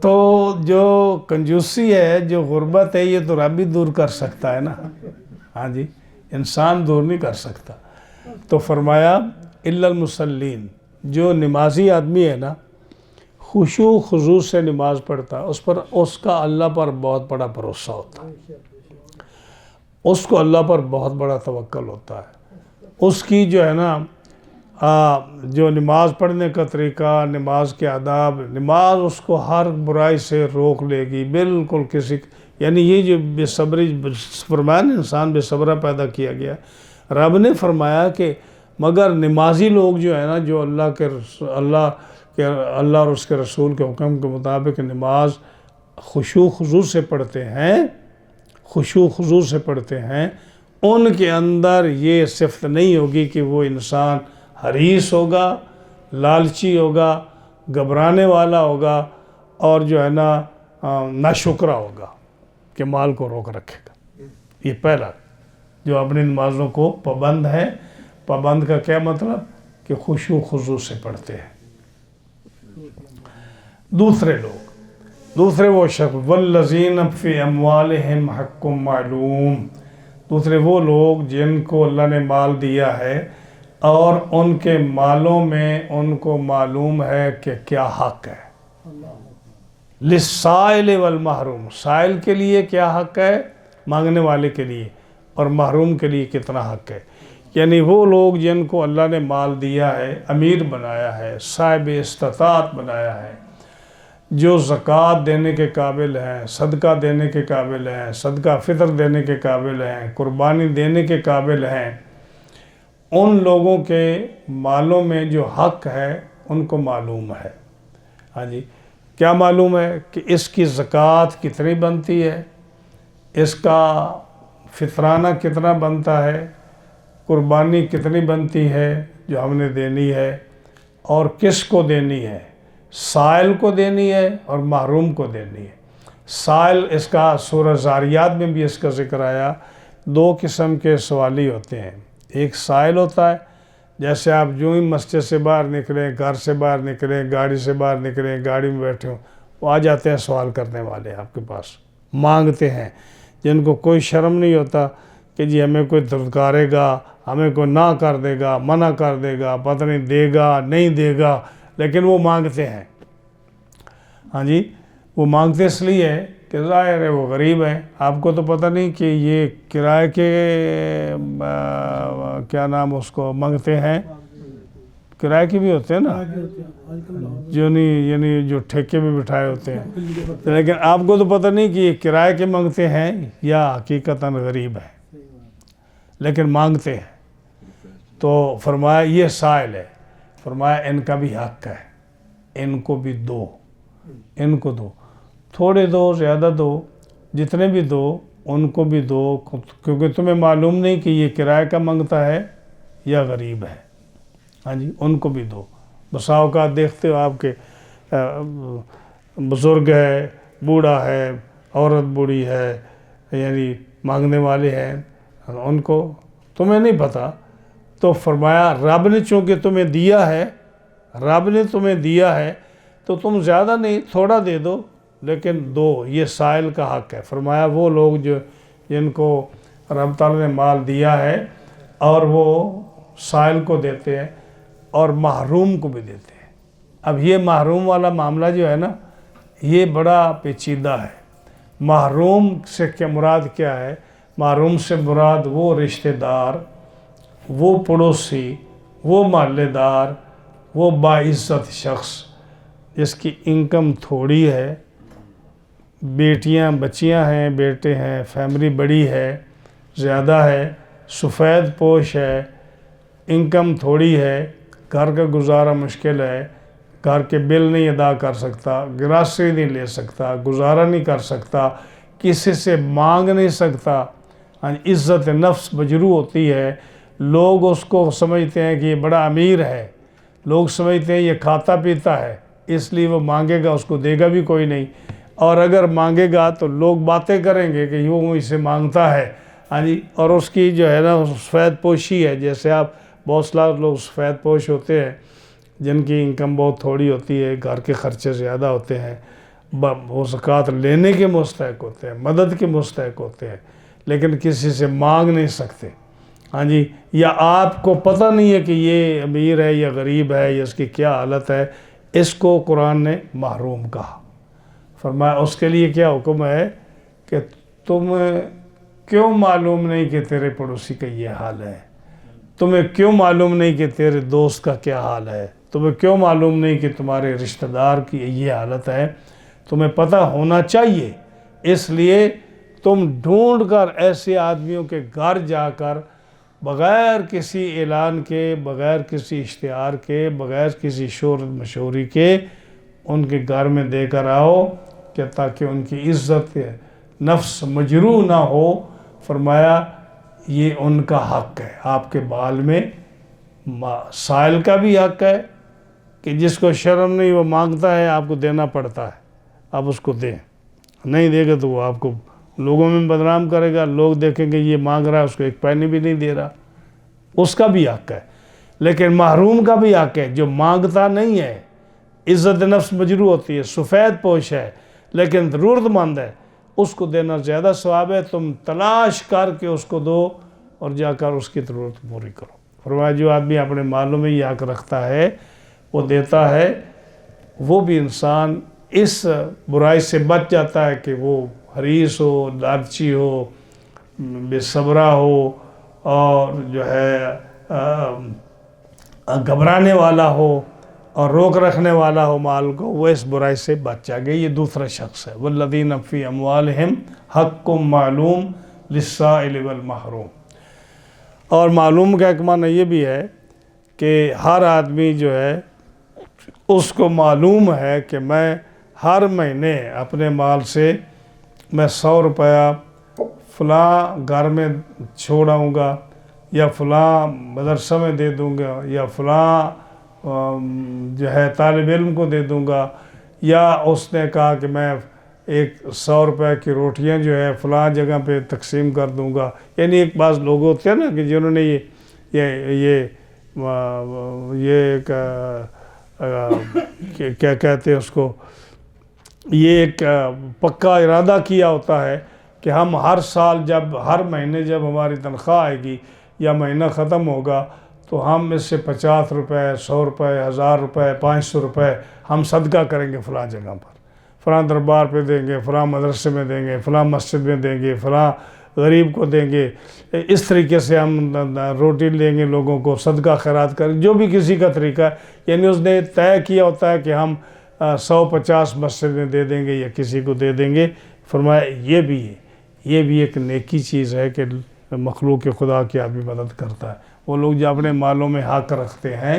تو جو کنجوسی ہے، جو غربت ہے، یہ تو رب ہی دور کر سکتا ہے نا۔ ہاں جی، انسان دور نہیں کر سکتا۔ تو فرمایا الا المصلین، جو نمازی آدمی ہے نا، خشوع و خضوع سے نماز پڑھتا، اس کا اللہ پر بہت بڑا بھروسہ ہوتا ہے، اس کو اللہ پر بہت بڑا توکل ہوتا ہے۔ اس کی جو ہے نا جو نماز پڑھنے کا طریقہ، نماز کے آداب، نماز اس کو ہر برائی سے روک لے گی بالکل۔ یعنی یہ جو بے صبری فرمایا نا، انسان بے صبرہ پیدا کیا گیا، رب نے فرمایا کہ مگر نمازی لوگ جو ہے نا، جو اللہ اور اس کے رسول کے حکم کے مطابق نماز خشوع خضوع سے پڑھتے ہیں، خشوع خضوع سے پڑھتے ہیں، ان کے اندر یہ صفت نہیں ہوگی کہ وہ انسان حریص ہوگا، لالچی ہوگا، گھبرانے والا ہوگا اور جو ہے نا ناشکرا ہوگا کہ مال کو روک رکھے گا۔ یہ پہلا جو اپنی نمازوں کو پابند ہے۔ پابند کا کیا مطلب؟ کہ خشوع خضوع سے پڑھتے ہیں۔ دوسرے وہ شخص والذین فی اموالہم حق معلوم، دوسرے وہ لوگ جن کو اللہ نے مال دیا ہے اور ان کے مالوں میں ان کو معلوم ہے کہ کیا حق ہے۔ للسائل والمحروم، سائل کے لیے کیا حق ہے، مانگنے والے کے لیے، اور محروم کے لیے کتنا حق ہے۔ یعنی وہ لوگ جن کو اللہ نے مال دیا ہے، امیر بنایا ہے، صاحب استطاعت بنایا ہے، جو زکوٰۃ دینے کے قابل ہیں، صدقہ دینے کے قابل ہیں، صدقہ فطر دینے کے قابل ہیں، قربانی دینے کے قابل ہیں، ان لوگوں کے مالوں میں جو حق ہے ان کو معلوم ہے۔ ہاں جی، کیا معلوم ہے؟ کہ اس کی زکوٰۃ کتنی بنتی ہے، اس کا فطرانہ کتنا بنتا ہے، قربانی کتنی بنتی ہے جو ہم نے دینی ہے، اور کس کو دینی ہے، سائل کو دینی ہے اور محروم کو دینی ہے۔ سائل، اس کا سورہ زاریات میں بھی اس کا ذکر آیا، 2 قسم کے سوالی ہوتے ہیں۔ ایک سائل ہوتا ہے، جیسے آپ جو ہی مسجد سے باہر نکلیں، گھر سے باہر نکلیں، گاڑی سے باہر نکلیں، گاڑی میں بیٹھے ہوں، وہ آ جاتے ہیں سوال کرنے والے آپ کے پاس، مانگتے ہیں، جن کو کوئی شرم نہیں ہوتا کہ جی ہمیں کوئی دھتکارے گا، ہمیں کوئی نہ کر دے گا، منع کر دے گا، پتہ نہیں دے گا نہیں دے گا، لیکن وہ مانگتے ہیں۔ ہاں جی، وہ مانگتے اس لیے کہ ظاہر ہے وہ غریب ہے۔ آپ کو تو پتہ نہیں کہ یہ کرائے کے کیا نام اس کو مانگتے ہیں، کرائے کے بھی ہوتے ہیں نا، جو نہیں، یعنی جو ٹھیکے میں بٹھائے ہوتے ہیں، لیکن آپ کو تو پتہ نہیں کہ یہ کرائے کے مانگتے ہیں یا حقیقتاً غریب ہے، لیکن مانگتے ہیں۔ تو فرمایا یہ سائل ہے، فرمایا ان کا بھی حق ہے، ان کو بھی دو، ان کو دو، تھوڑے دو زیادہ دو، جتنے بھی دو ان کو بھی دو، کیونکہ تمہیں معلوم نہیں کہ یہ کرایہ کا منگتا ہے یا غریب ہے، ہاں جی ان کو بھی دو۔ بسا اوقات دیکھتے ہو آپ کے بزرگ ہے، بوڑھا ہے، عورت بوڑھی ہے، یعنی مانگنے والے ہیں، ان کو تمہیں نہیں پتہ، تو فرمایا رب نے چونکہ تمہیں دیا ہے، رب نے تمہیں دیا ہے تو تم زیادہ نہیں تھوڑا دے دو لیکن دو، یہ سائل کا حق ہے۔ فرمایا وہ لوگ جن کو رب تعالیٰ نے مال دیا ہے اور وہ سائل کو دیتے ہیں اور محروم کو بھی دیتے ہیں۔ اب یہ محروم والا معاملہ جو ہے نا، یہ بڑا پیچیدہ ہے۔ محروم سے کیا مراد کیا ہے؟ محروم سے مراد وہ رشتہ دار، وہ پڑوسی، وہ محلے دار، وہ باعزت شخص جس کی انکم تھوڑی ہے، بیٹیاں بچیاں ہیں، بیٹے ہیں، فیملی بڑی ہے، زیادہ ہے، سفید پوش ہے، انکم تھوڑی ہے، گھر کا گزارا مشکل ہے، گھر کے بل نہیں ادا کر سکتا، گراسری نہیں لے سکتا، گزارا نہیں کر سکتا، کسی سے مانگ نہیں سکتا، عزت نفس مجروح ہوتی ہے، لوگ اس کو سمجھتے ہیں کہ یہ بڑا امیر ہے، لوگ سمجھتے ہیں یہ کھاتا پیتا ہے، اس لیے وہ مانگے گا اس کو دے گا بھی کوئی نہیں، اور اگر مانگے گا تو لوگ باتیں کریں گے کہ وہ اسے مانگتا ہے، ہاں جی، اور اس کی جو ہے نا سفید پوشی ہے، جیسے آپ بہت سارے لوگ سفید پوش ہوتے ہیں جن کی انکم بہت تھوڑی ہوتی ہے، گھر کے خرچے زیادہ ہوتے ہیں، وہ زکوٰۃ لینے کے مستحق ہوتے ہیں، مدد کے مستحق ہوتے ہیں، لیکن کسی سے مانگ نہیں سکتے، ہاں جی، یا آپ کو پتہ نہیں ہے کہ یہ امیر ہے یا غریب ہے یا اس کی کیا حالت ہے، اس کو قرآن نے محروم کہا۔ فرمایا اس کے لیے کیا حکم ہے کہ تمہیں کیوں معلوم نہیں کہ تیرے پڑوسی کا یہ حال ہے، تمہیں کیوں معلوم نہیں کہ تیرے دوست کا کیا حال ہے، تمہیں کیوں معلوم نہیں کہ تمہارے رشتہ دار کی یہ حالت ہے، تمہیں پتہ ہونا چاہیے، اس لیے تم ڈھونڈ کر ایسے آدمیوں کے گھر جا کر بغیر کسی اعلان کے، بغیر کسی اشتہار کے، بغیر کسی شہرت مشہوری کے ان کے گھر میں دے کر آؤ کہ تاکہ ان کی عزت نفس مجروح نہ ہو۔ فرمایا یہ ان کا حق ہے، آپ کے بال میں سائل کا بھی حق ہے کہ جس کو شرم نہیں وہ مانگتا ہے، آپ کو دینا پڑتا ہے، آپ اس کو دیں، نہیں دے گا تو وہ آپ کو لوگوں میں بدنام کرے گا، لوگ دیکھیں گے یہ مانگ رہا ہے اس کو ایک پینی بھی نہیں دے رہا، اس کا بھی حق ہے۔ لیکن محروم کا بھی حق ہے جو مانگتا نہیں ہے، عزت نفس مجروح ہوتی ہے، سفید پوش ہے لیکن ضرورت مند ہے، اس کو دینا زیادہ ثواب ہے۔ تم تلاش کر کے اس کو دو اور جا کر اس کی ضرورت پوری کرو۔ فرمایا جو آدمی اپنے مالوں میں یہ حق رکھتا ہے وہ دیتا ہے، وہ بھی انسان اس برائی سے بچ جاتا ہے کہ وہ حریص ہو، لالچی ہو، بے صبرہ ہو اور جو ہے گھبرانے والا ہو اور روک رکھنے والا ہو مال کو، وہ اس برائی سے بچ جائے گا۔ یہ دوسرا شخص ہے، والذین فی اموالہم حق معلوم للسائل والمحروم۔ اور معلوم کا ایک معنی یہ بھی ہے کہ ہر آدمی جو ہے اس کو معلوم ہے کہ میں ہر مہینے اپنے مال سے میں 100 روپیہ فلاں گھر میں چھوڑاؤں گا یا فلاں مدرسہ میں دے دوں گا یا فلاں جو ہے طالب علم کو دے دوں گا، یا اس نے کہا کہ میں 100 روپے کی روٹیاں جو ہے فلاں جگہ پہ تقسیم کر دوں گا۔ یعنی ایک بعض لوگ ہوتے ہیں نا کہ جنہوں نے یہ کیا کہتے ہیں اس کو، یہ ایک پکا ارادہ کیا ہوتا ہے کہ ہم ہر سال ہر مہینے جب ہماری تنخواہ آئے گی یا مہینہ ختم ہوگا تو ہم اس سے 50 روپے، 100 روپے، 1000 روپے، 500 روپے ہم صدقہ کریں گے، فلاں جگہ پر فلاں دربار پہ دیں گے، فلاں مدرسے میں دیں گے، فلاں مسجد میں دیں گے، فلاں غریب کو دیں گے، اس طریقے سے ہم روٹی لیں گے، لوگوں کو صدقہ خیرات کریں، جو بھی کسی کا طریقہ ہے، یعنی اس نے طے کیا ہوتا ہے کہ ہم 150 مسجد میں دے دیں گے یا کسی کو دے دیں گے۔ فرمایا یہ بھی ہے، یہ بھی ایک نیکی چیز ہے کہ مخلوق خدا کی آدمی مدد کرتا ہے. وہ لوگ جو اپنے مالوں میں حق رکھتے ہیں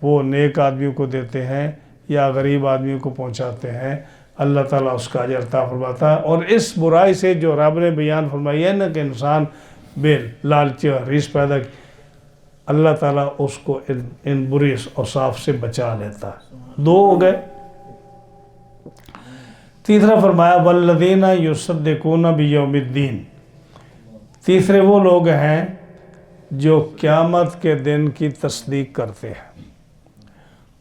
وہ نیک آدمیوں کو دیتے ہیں یا غریب آدمیوں کو پہنچاتے ہیں, اللہ تعالیٰ اس کا اجر عطا فرماتا ہے. اور اس برائی سے جو رب نے بیان فرمائی ہے نا کہ انسان بے لالچی اور حریص پیدا کی, اللہ تعالیٰ اس کو ان بری اوصاف سے بچا لیتا ہے. 2 ہو گئے. تیسرا فرمایا والذین یصدقون بیوم الدین. تیسرے وہ لوگ ہیں جو قیامت کے دن کی تصدیق کرتے ہیں.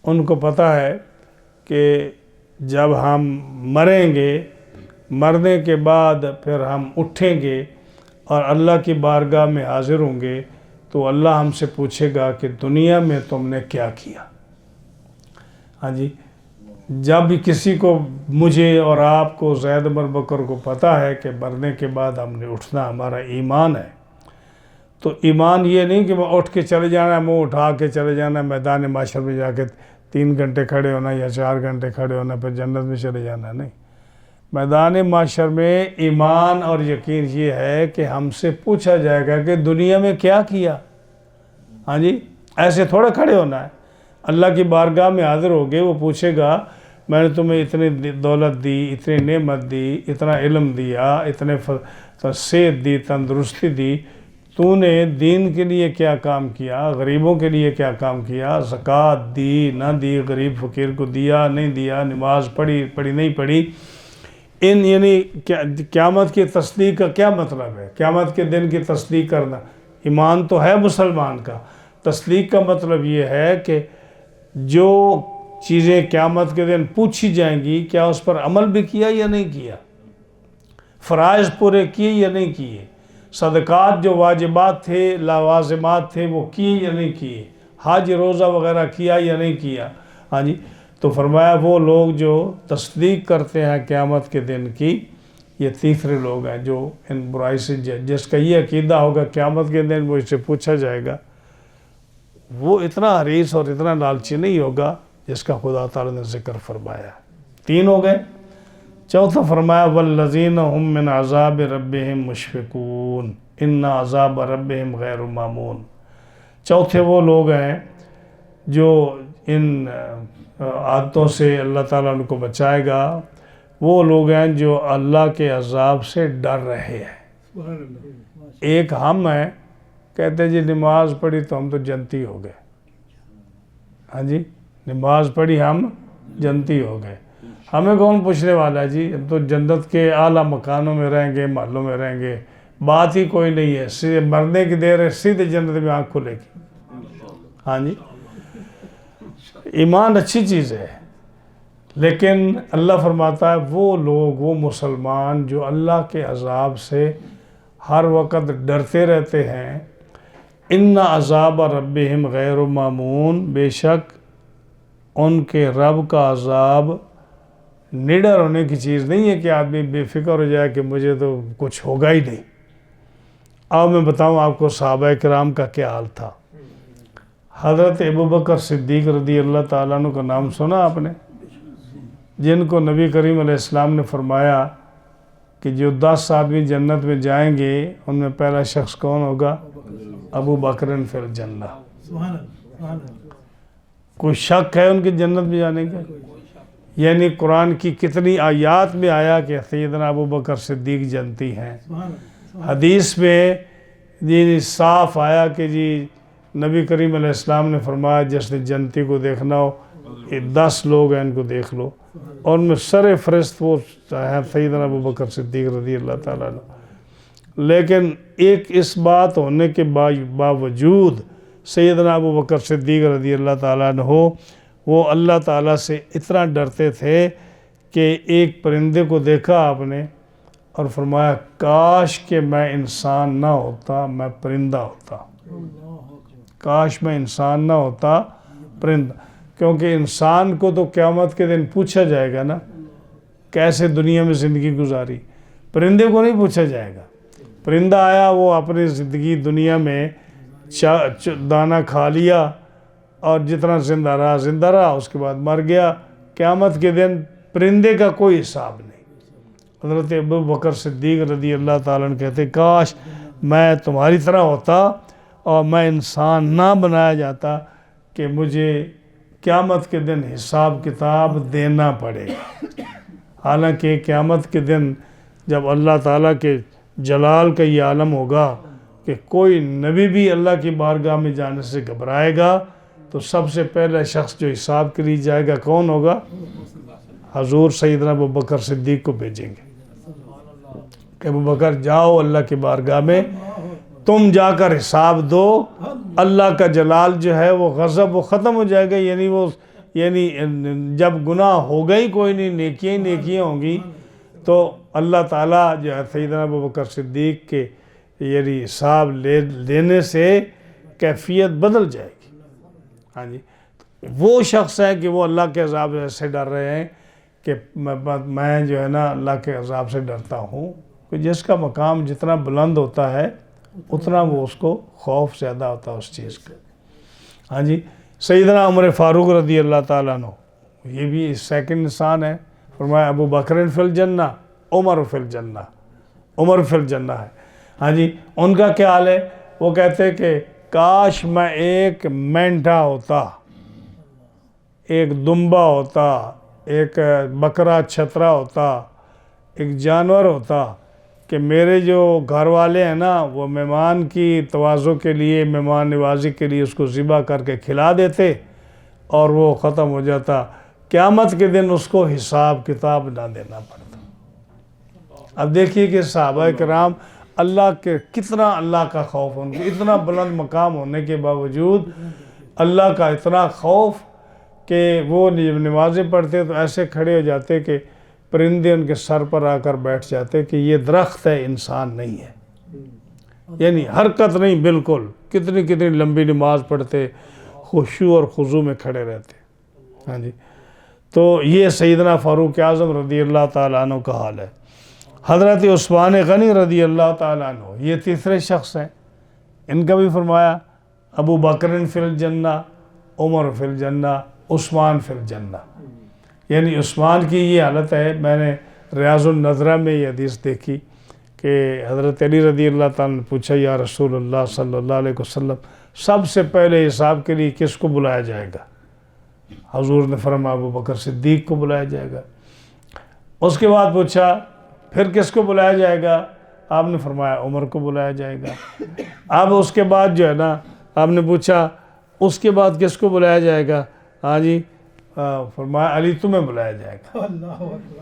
ان کو پتہ ہے کہ جب ہم مریں گے, مرنے کے بعد پھر ہم اٹھیں گے اور اللہ کی بارگاہ میں حاضر ہوں گے, تو اللہ ہم سے پوچھے گا کہ دنیا میں تم نے کیا کیا. ہاں جی, جب کسی کو, مجھے اور آپ کو, زید بن بکر کو پتہ ہے کہ مرنے کے بعد ہم نے اٹھنا, ہمارا ایمان ہے, تو ایمان یہ نہیں کہ میں اٹھ کے چلے جانا ہے, منہ اٹھا کے چلے جانا ہے میدان معاشر میں جا کے 3 گھنٹے کھڑے ہونا یا 4 گھنٹے کھڑے ہونا پھر جنت میں چلے جانا. نہیں, میدان معاشر میں ایمان اور یقین یہ ہے کہ ہم سے پوچھا جائے گا کہ دنیا میں کیا کیا. ہاں جی, ایسے تھوڑا کھڑے ہونا ہے. اللہ کی بارگاہ میں حاضر ہوگے, وہ پوچھے گا میں نے تمہیں اتنی دولت دی, اتنی نعمت دی, اتنا علم دیا, اتنے صحت دی, تندرستی دی, تو نے دین کے لیے کیا کام کیا, غریبوں کے لیے کیا کام کیا, زکوٰۃ دی نہ دی, غریب فقیر کو دیا نہیں دیا, نماز پڑھی نہیں پڑھی. یعنی قیامت کی تصدیق کا کیا مطلب ہے؟ قیامت کے دن کی تصدیق کرنا, ایمان تو ہے مسلمان کا, تصدیق کا مطلب یہ ہے کہ جو چیزیں قیامت کے دن پوچھی جائیں گی کیا اس پر عمل بھی کیا یا نہیں کیا, فرائض پورے کیے یا نہیں کیے, صدقات جو واجبات تھے لوازمات تھے وہ کیے یا نہیں کیے, حج روزہ وغیرہ کیا یا نہیں کیا. ہاں جی, تو فرمایا وہ لوگ جو تصدیق کرتے ہیں قیامت کے دن کی, یہ تیسرے لوگ ہیں جو ان برائی سے, جس کا یہ عقیدہ ہوگا قیامت کے دن وہ اس سے پوچھا جائے گا, وہ اتنا حریص اور اتنا لالچی نہیں ہوگا جس کا خدا تعالیٰ نے ذکر فرمایا. 3 ہو گئے. چوتھا فرمایا والذین هم من عذاب ربهم مشفقون ان عذاب ربهم غیر مامون. چوتھے وہ لوگ ہیں جو ان عادتوں سے اللہ تعالیٰ ان کو بچائے گا, وہ لوگ ہیں جو اللہ کے عذاب سے ڈر رہے ہیں. ایک ہم ہیں کہتے ہیں جی نماز پڑھی تو ہم تو جنتی ہو گئے. ہاں جی, نماز پڑھی ہم جنتی ہو گئے. ہمیں کون پوچھنے والا ہے جی, ہم تو جنت کے اعلیٰ مکانوں میں رہیں گے, محلوں میں رہیں گے, بات ہی کوئی نہیں ہے, سیدھے مرنے کی دیر ہے, سیدھے جنت میں آنکھ کھلے گی. ہاں جی, ایمان اچھی چیز ہے, لیکن اللہ فرماتا ہے وہ لوگ, وہ مسلمان جو اللہ کے عذاب سے ہر وقت ڈرتے رہتے ہیں, ان عذاب ربہم غیر مامون, بے شک ان کے رب کا عذاب نڈر ہونے کی چیز نہیں ہے کہ آدمی بے فکر ہو جائے کہ مجھے تو کچھ ہوگا ہی نہیں. اب میں بتاؤں آپ کو صحابہ کرام کا کیا حال تھا. حضرت ابوبکر صدیق رضی اللہ تعالیٰ عنہ کا نام سنا آپ نے, جن کو نبی کریم علیہ السلام نے فرمایا کہ جو 10 آدمی جنت میں جائیں گے ان میں پہلا شخص کون ہوگا؟ ابو بکر فی الجنہ. کوئی شک ہے ان کے جنت میں جانے کا؟ یعنی قرآن کی کتنی آیات میں آیا کہ سیدنا ابو بکر صدیق جنتی ہیں. حدیث میں جی صاف آیا کہ جی نبی کریم علیہ السلام نے فرمایا جس نے جنتی کو دیکھنا ہو, یہ 10 لوگ ہیں ان کو دیکھ لو, اور ان میں سر فہرست وہ ہیں سیدنا ابو بکر صدیق رضی اللہ تعالیٰ عنہ. لیکن ایک اس بات ہونے کے باوجود سیدنا ابو بکر صدیق رضی اللہ تعالیٰ عنہ وہ اللہ تعالیٰ سے اتنا ڈرتے تھے کہ ایک پرندے کو دیکھا آپ نے اور فرمایا کاش کہ میں انسان نہ ہوتا, میں پرندہ ہوتا. کاش میں انسان نہ ہوتا, پرندہ. کیونکہ انسان کو تو قیامت کے دن پوچھا جائے گا نا کیسے دنیا میں زندگی گزاری, پرندے کو نہیں پوچھا جائے گا. پرندہ آیا, وہ اپنی زندگی دنیا میں دانہ کھا لیا اور جتنا زندہ رہا, اس کے بعد مر گیا. قیامت کے دن پرندے کا کوئی حساب نہیں. حضرت ابو بکر صدیق رضی اللہ تعالیٰ عنہ کہتے کاش میں تمہاری طرح ہوتا اور میں انسان نہ بنایا جاتا کہ مجھے قیامت کے دن حساب کتاب دینا پڑے. حالانکہ قیامت کے دن جب اللہ تعالیٰ کے جلال کا یہ عالم ہوگا کہ کوئی نبی بھی اللہ کی بارگاہ میں جانے سے گھبرائے گا تو سب سے پہلا شخص جو حساب کے لیے جائے گا کون ہوگا؟ حضور سیدنا ابوبکر صدیق کو بھیجیں گے کہ ابوبکر جاؤ اللہ کی بارگاہ میں، تم جا کر حساب دو. اللہ کا جلال جو ہے وہ غضب وہ ختم ہو جائے گا. یعنی جب گناہ ہوگا ہی کوئی نہیں، نیکیاں ہی نیکیاں ہوں گی، تو اللہ تعالیٰ جو ہے سیدنا ابوبکر صدیق کے یعنی حساب لینے سے کیفیت بدل جائے گی. ہاں جی، وہ شخص ہے کہ وہ اللہ کے عذاب سے ڈر رہے ہیں کہ میں جو ہے نا اللہ کے عذاب سے ڈرتا ہوں، کہ جس کا مقام جتنا بلند ہوتا ہے اتنا وہ اس کو خوف زیادہ ہوتا ہے اس چیز کا. ہاں جی، سیدنا عمر فاروق رضی اللہ تعالیٰ عنہ یہ بھی سیکنڈ انسان ہے. فرمایا ابو بکر فی الجنہ عمر فی الجنہ، عمر فی الجنہ ہے. ہاں جی، ان کا کیا حال ہے؟ وہ کہتے کہ کاش میں ایک مینڈھا ہوتا، ایک دمبا ہوتا، ایک بکرا چھترا ہوتا، ایک جانور ہوتا کہ میرے جو گھر والے ہیں نا وہ مہمان کی تواضع کے لیے، مہمان نوازی کے لیے اس کو ذبح کر کے کھلا دیتے اور وہ ختم ہو جاتا. قیامت کے دن اس کو حساب کتاب نہ دینا پڑتا. اب دیکھیے کہ صحابہ کرام اللہ کے کتنا اللہ کا خوف، ان کو اتنا بلند مقام ہونے کے باوجود اللہ کا اتنا خوف کہ وہ نمازیں پڑھتے تو ایسے کھڑے ہو جاتے کہ پرندے ان کے سر پر آ کر بیٹھ جاتے کہ یہ درخت ہے، انسان نہیں ہے. یعنی حرکت نہیں بالکل. کتنی لمبی نماز پڑھتے، خشوع اور خضوع میں کھڑے رہتے. ہاں جی، تو یہ سیدنا فاروق اعظم رضی اللہ تعالیٰ عنہ کا حال ہے. حضرت عثمان غنی رضی اللہ تعالیٰ عنہ یہ تیسرے شخص ہیں. ان کا بھی فرمایا ابو بکر فی الجنہ، عمر فی الجنہ، عثمان فی الجنہ. یعنی عثمان کی یہ حالت ہے. میں نے ریاض النظرہ میں یہ حدیث دیکھی کہ حضرت علی رضی اللہ تعالیٰ نے پوچھا یا رسول اللہ صلی اللہ علیہ وسلم سب سے پہلے حساب کے لیے کس کو بلایا جائے گا؟ حضور نے فرمایا ابو بکر صدیق کو بلایا جائے گا. اس کے بعد پوچھا پھر کس کو بلایا جائے گا؟ آپ نے فرمایا عمر کو بلایا جائے گا. اب اس کے بعد جو ہے نا آپ نے پوچھا اس کے بعد کس کو بلایا جائے گا؟ ہاں جی، فرمایا علی تمہیں بلایا جائے گا.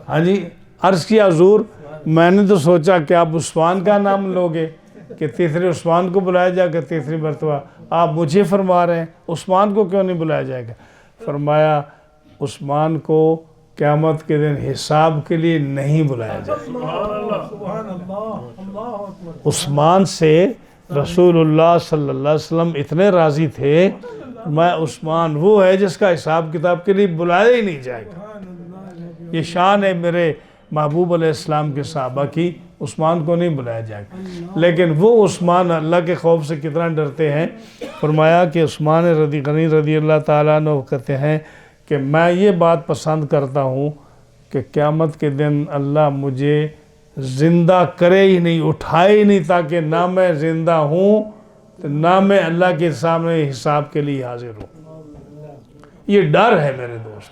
ہاں جی، عرض کیا حضور میں نے تو سوچا کہ آپ عثمان کا نام لوگے کہ تیسرے عثمان کو بلایا جائے گا تیسری مرتبہ، آپ مجھے فرما رہے ہیں عثمان کو کیوں نہیں بلایا جائے گا؟ فرمایا عثمان کو قیامت کے دن حساب کے لیے نہیں بلایا جائے گا. عثمان سے رسول اللہ صلی اللہ علیہ وسلم اتنے راضی تھے، میں عثمان وہ ہے جس کا حساب کتاب کے لیے بلایا ہی نہیں جائے گا. یہ شان ہے میرے محبوب علیہ السلام کے صحابہ کی، عثمان کو نہیں بلایا جائے گا. لیکن وہ عثمان اللہ کے خوف سے کتنا ڈرتے ہیں. فرمایا کہ عثمان غنی رضی اللہ تعالیٰ عنہ کہتے ہیں کہ میں یہ بات پسند کرتا ہوں کہ قیامت کے دن اللہ مجھے زندہ کرے ہی نہیں، اٹھائے ہی نہیں، تاکہ نہ میں زندہ ہوں نہ میں اللہ کے سامنے حساب کے لیے حاضر ہوں. یہ ڈر ہے میرے دوست.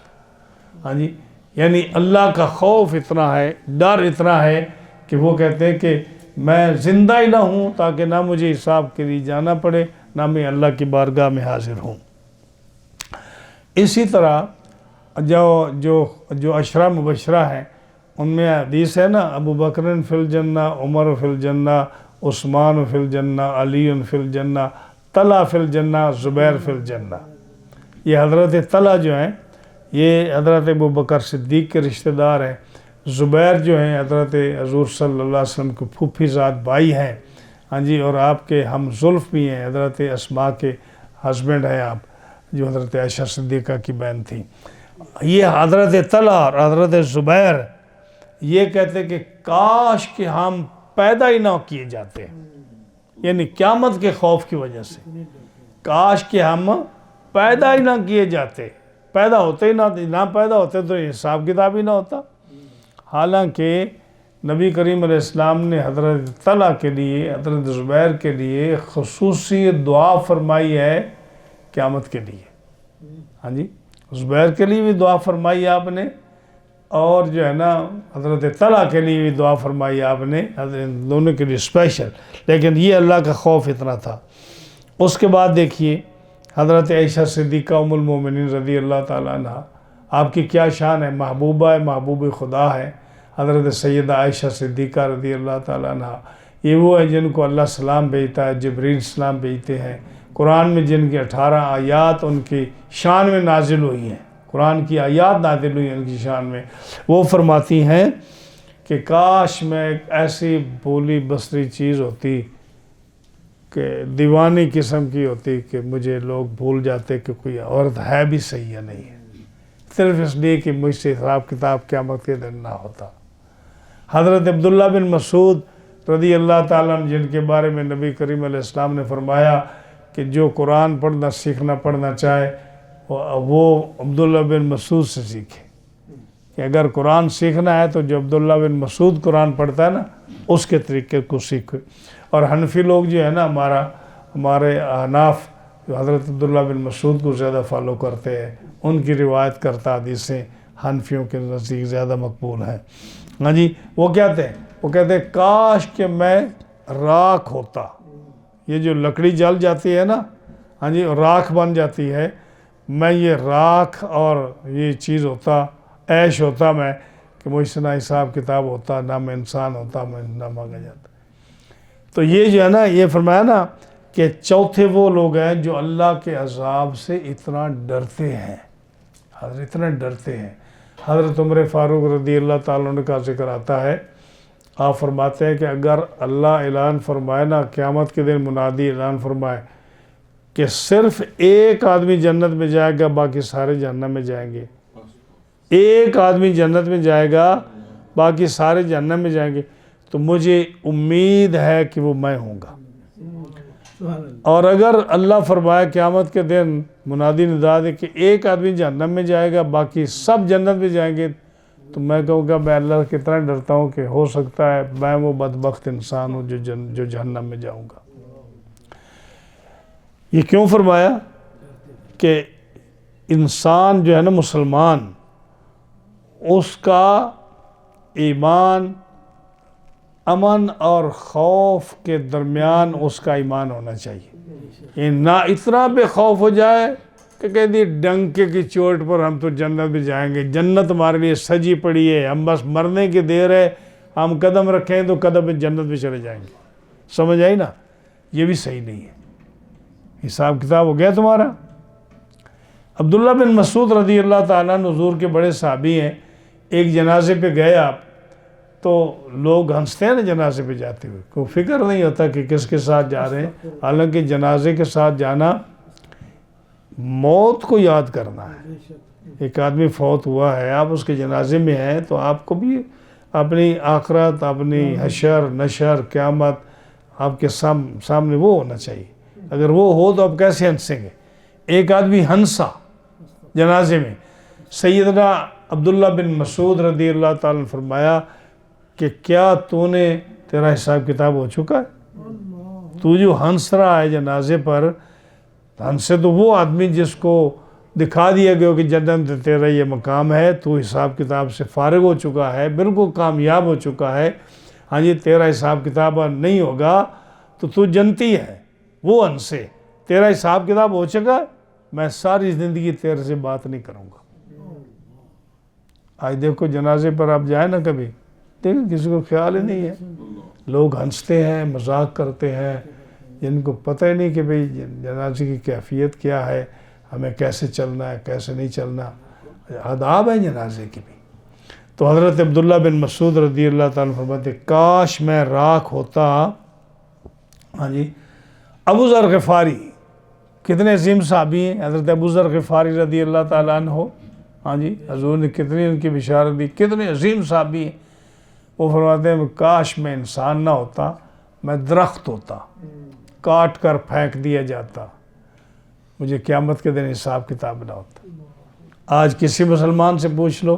ہاں جی، یعنی اللہ کا خوف اتنا ہے، ڈر اتنا ہے کہ وہ کہتے ہیں کہ میں زندہ ہی نہ ہوں تاکہ نہ مجھے حساب کے لیے جانا پڑے نہ میں اللہ کی بارگاہ میں حاضر ہوں. اسی طرح جو عشرہ مبشرہ ہیں ان میں حدیث ہے نا ابو بکر فی الجنہ، عمر فی الجنہ، عثمان فی الجنہ، علی فی الجنہ، طلحہ فی الجنہ، زبیر فی الجنہ. یہ حضرت طلحہ جو ہیں یہ حضرت ابو بکر صدیق کے رشتہ دار ہیں. زبیر جو ہیں حضرت حضور صلی اللہ علیہ وسلم کے پھوپھی زاد بھائی ہیں. ہاں جی، اور آپ کے ہم زلف بھی ہیں، حضرت اسماء کے ہسبینڈ ہیں آپ، جو حضرت عائشہ صدیقہ کی بہن تھیں. یہ حضرت طلحہ اور حضرت زبیر یہ کہتے کہ کاش کہ ہم پیدا ہی نہ کیے جاتے، یعنی قیامت کے خوف کی وجہ سے کاش کہ ہم پیدا ہی نہ کیے جاتے. پیدا ہوتے ہی نہ پیدا ہوتے تو حساب کتاب ہی نہ ہوتا. حالانکہ نبی کریم علیہ السلام نے حضرت طلحہ کے لیے، حضرت زبیر کے لیے خصوصی دعا فرمائی ہے قیامت کے لیے. ہاں جی، زبیر کے لیے بھی دعا فرمائی آپ نے، اور جو ہے نا حضرت طلحہ کے لیے بھی دعا فرمائی آپ نے، حضرت دونوں کے لیے اسپیشل. لیکن یہ اللہ کا خوف اتنا تھا. اس کے بعد دیکھیے حضرت عائشہ صدیقہ ام المومنین رضی اللہ تعالیٰ عنہ، آپ کی کیا شان ہے، محبوبہ ہے، محبوب خدا ہے. حضرت سیدہ عائشہ صدیقہ رضی اللہ تعالیٰ عنہ، یہ وہ ہیں جن کو اللہ سلام بھیجتا ہے، جبریل سلام بھیجتے ہیں. قرآن میں جن کی 18 آیات ان کی شان میں نازل ہوئی ہیں، قرآن کی آیات نازل ہوئی ہیں ان کی شان میں. وہ فرماتی ہیں کہ کاش میں ایک ایسی بولی بصری چیز ہوتی کہ دیوانی قسم کی ہوتی کہ مجھے لوگ بھول جاتے کہ کوئی عورت ہے بھی صحیح یا نہیں ہے، صرف اس لیے کہ مجھ سے حساب کتاب قیامت کے دن نہ ہوتا. حضرت عبداللہ بن مسعود رضی اللہ تعالیٰ عنہ، جن کے بارے میں نبی کریم علیہ السلام نے فرمایا کہ جو قرآن پڑھنا سیکھنا پڑھنا چاہے وہ عبداللہ بن مسعود سے سیکھے. کہ اگر قرآن سیکھنا ہے تو جو عبداللہ بن مسعود قرآن پڑھتا ہے نا اس کے طریقے کو سیکھے. اور حنفی لوگ جو ہے نا ہمارے احناف جو حضرت عبداللہ بن مسعود کو زیادہ فالو کرتے ہیں، ان کی روایت کرتا حدیثیں حنفیوں کے نزدیک زیادہ مقبول ہیں. ہاں جی، وہ کہتے ہیں کاش کہ میں راکھ ہوتا. یہ جو لکڑی جل جاتی ہے نا، ہاں جی، راکھ بن جاتی ہے، میں یہ راکھ اور یہ چیز ہوتا، عیش ہوتا میں، کہ مجھ سے نہ حساب کتاب ہوتا، نہ میں انسان ہوتا، میں نہ مانگا جاتا. تو یہ جو ہے نا، یہ فرمایا نا کہ چوتھے وہ لوگ ہیں جو اللہ کے عذاب سے اتنا ڈرتے ہیں، حضرت اتنا ڈرتے ہیں. حضرت عمر فاروق رضی اللہ تعالیٰ عنہ کا ذکر آتا ہے، آپ فرماتے ہیں کہ اگر اللہ اعلان فرمائے نا قیامت کے دن، منادی اعلان فرمائے کہ صرف ایک آدمی جنت میں جائے گا، باقی سارے جہنم میں جائیں گے، ایک آدمی جنت میں جائے گا باقی سارے جہنم میں جائیں گے، تو مجھے امید ہے کہ وہ میں ہوں گا. اور اگر اللہ فرمائے قیامت کے دن، منادی ندا دے کہ ایک آدمی جہنم میں جائے گا باقی سب جنت میں جائیں گے، تو میں کہوں گا میں اللہ کتنا ڈرتا ہوں کہ ہو سکتا ہے میں وہ بدبخت انسان ہوں جو جہنم میں جاؤں گا. یہ کیوں فرمایا کہ انسان جو ہے نا مسلمان، اس کا ایمان امن اور خوف کے درمیان اس کا ایمان ہونا چاہیے. نہ اتنا بے خوف ہو جائے کہ کہہ دی ڈنکے کی چوٹ پر ہم تو جنت بھی جائیں گے، جنت ہمارے لیے سجی پڑی ہے، ہم بس مرنے کی دیر ہے، ہم قدم رکھیں تو قدم میں جنت میں چلے جائیں گے. سمجھ آئی نا؟ یہ بھی صحیح نہیں ہے. حساب کتاب ہو گیا تمہارا. عبداللہ بن مسعود رضی اللہ تعالیٰ عنہ حضور کے بڑے صحابی ہیں. ایک جنازے پہ گئے آپ تو لوگ ہنستے ہیں نا جنازے پہ جاتے ہوئے، کوئی فکر نہیں ہوتا کہ کس کے ساتھ جا رہے ہیں. حالانکہ جنازے کے ساتھ جانا موت کو یاد کرنا ہے. ایک آدمی فوت ہوا ہے، آپ اس کے جنازے میں ہیں تو آپ کو بھی اپنی آخرت، اپنی حشر نشر قیامت آپ کے سامنے وہ ہونا چاہیے. اگر وہ ہو تو آپ کیسے ہنسیں گے؟ ایک آدمی ہنسا جنازے میں. سیدنا عبداللہ بن مسعود رضی اللہ تعالیٰ نے فرمایا کہ کیا تیرا حساب کتاب ہو چکا ہے؟ تو جو ہنس رہا ہے جنازے پر، ہنسے تو وہ آدمی جس کو دکھا دیا گیا کہ جنت تیرا یہ مقام ہے، تو حساب کتاب سے فارغ ہو چکا ہے، بالکل کامیاب ہو چکا ہے. ہاں جی، تیرا حساب کتاب نہیں ہوگا تو جنتی ہے. وہ ہنسے، تیرا حساب کتاب ہو چکا ہے، میں ساری زندگی تیرے سے بات نہیں کروں گا. آج دیکھو جنازے پر آپ جائیں نا کبھی، دیکھیں کسی کو خیال ہی نہیں ہے. لوگ ہنستے ہیں، مذاق کرتے ہیں، جن کو پتہ ہی نہیں کہ بھئی جنازے کی کیفیت کیا ہے، ہمیں کیسے چلنا ہے کیسے نہیں چلنا. آداب ہیں جنازے کی بھی. تو حضرت عبداللہ بن مسعود رضی اللہ تعالیٰ فرماتے کاش میں راکھ ہوتا. ہاں جی، ابو ذر غفاری کتنے عظیم صحابی ہیں. حضرت ابو ذر غفاری رضی اللہ تعالیٰ عنہ، ہاں جی، حضور نے کتنی ان کی بشارت دی، کتنے عظیم صحابی ہیں. وہ فرماتے ہیں کاش میں انسان نہ ہوتا، میں درخت ہوتا، کاٹ کر پھینک دیا جاتا، مجھے قیامت کے دن حساب کتاب نہ ہوتا. آج کسی مسلمان سے پوچھ لو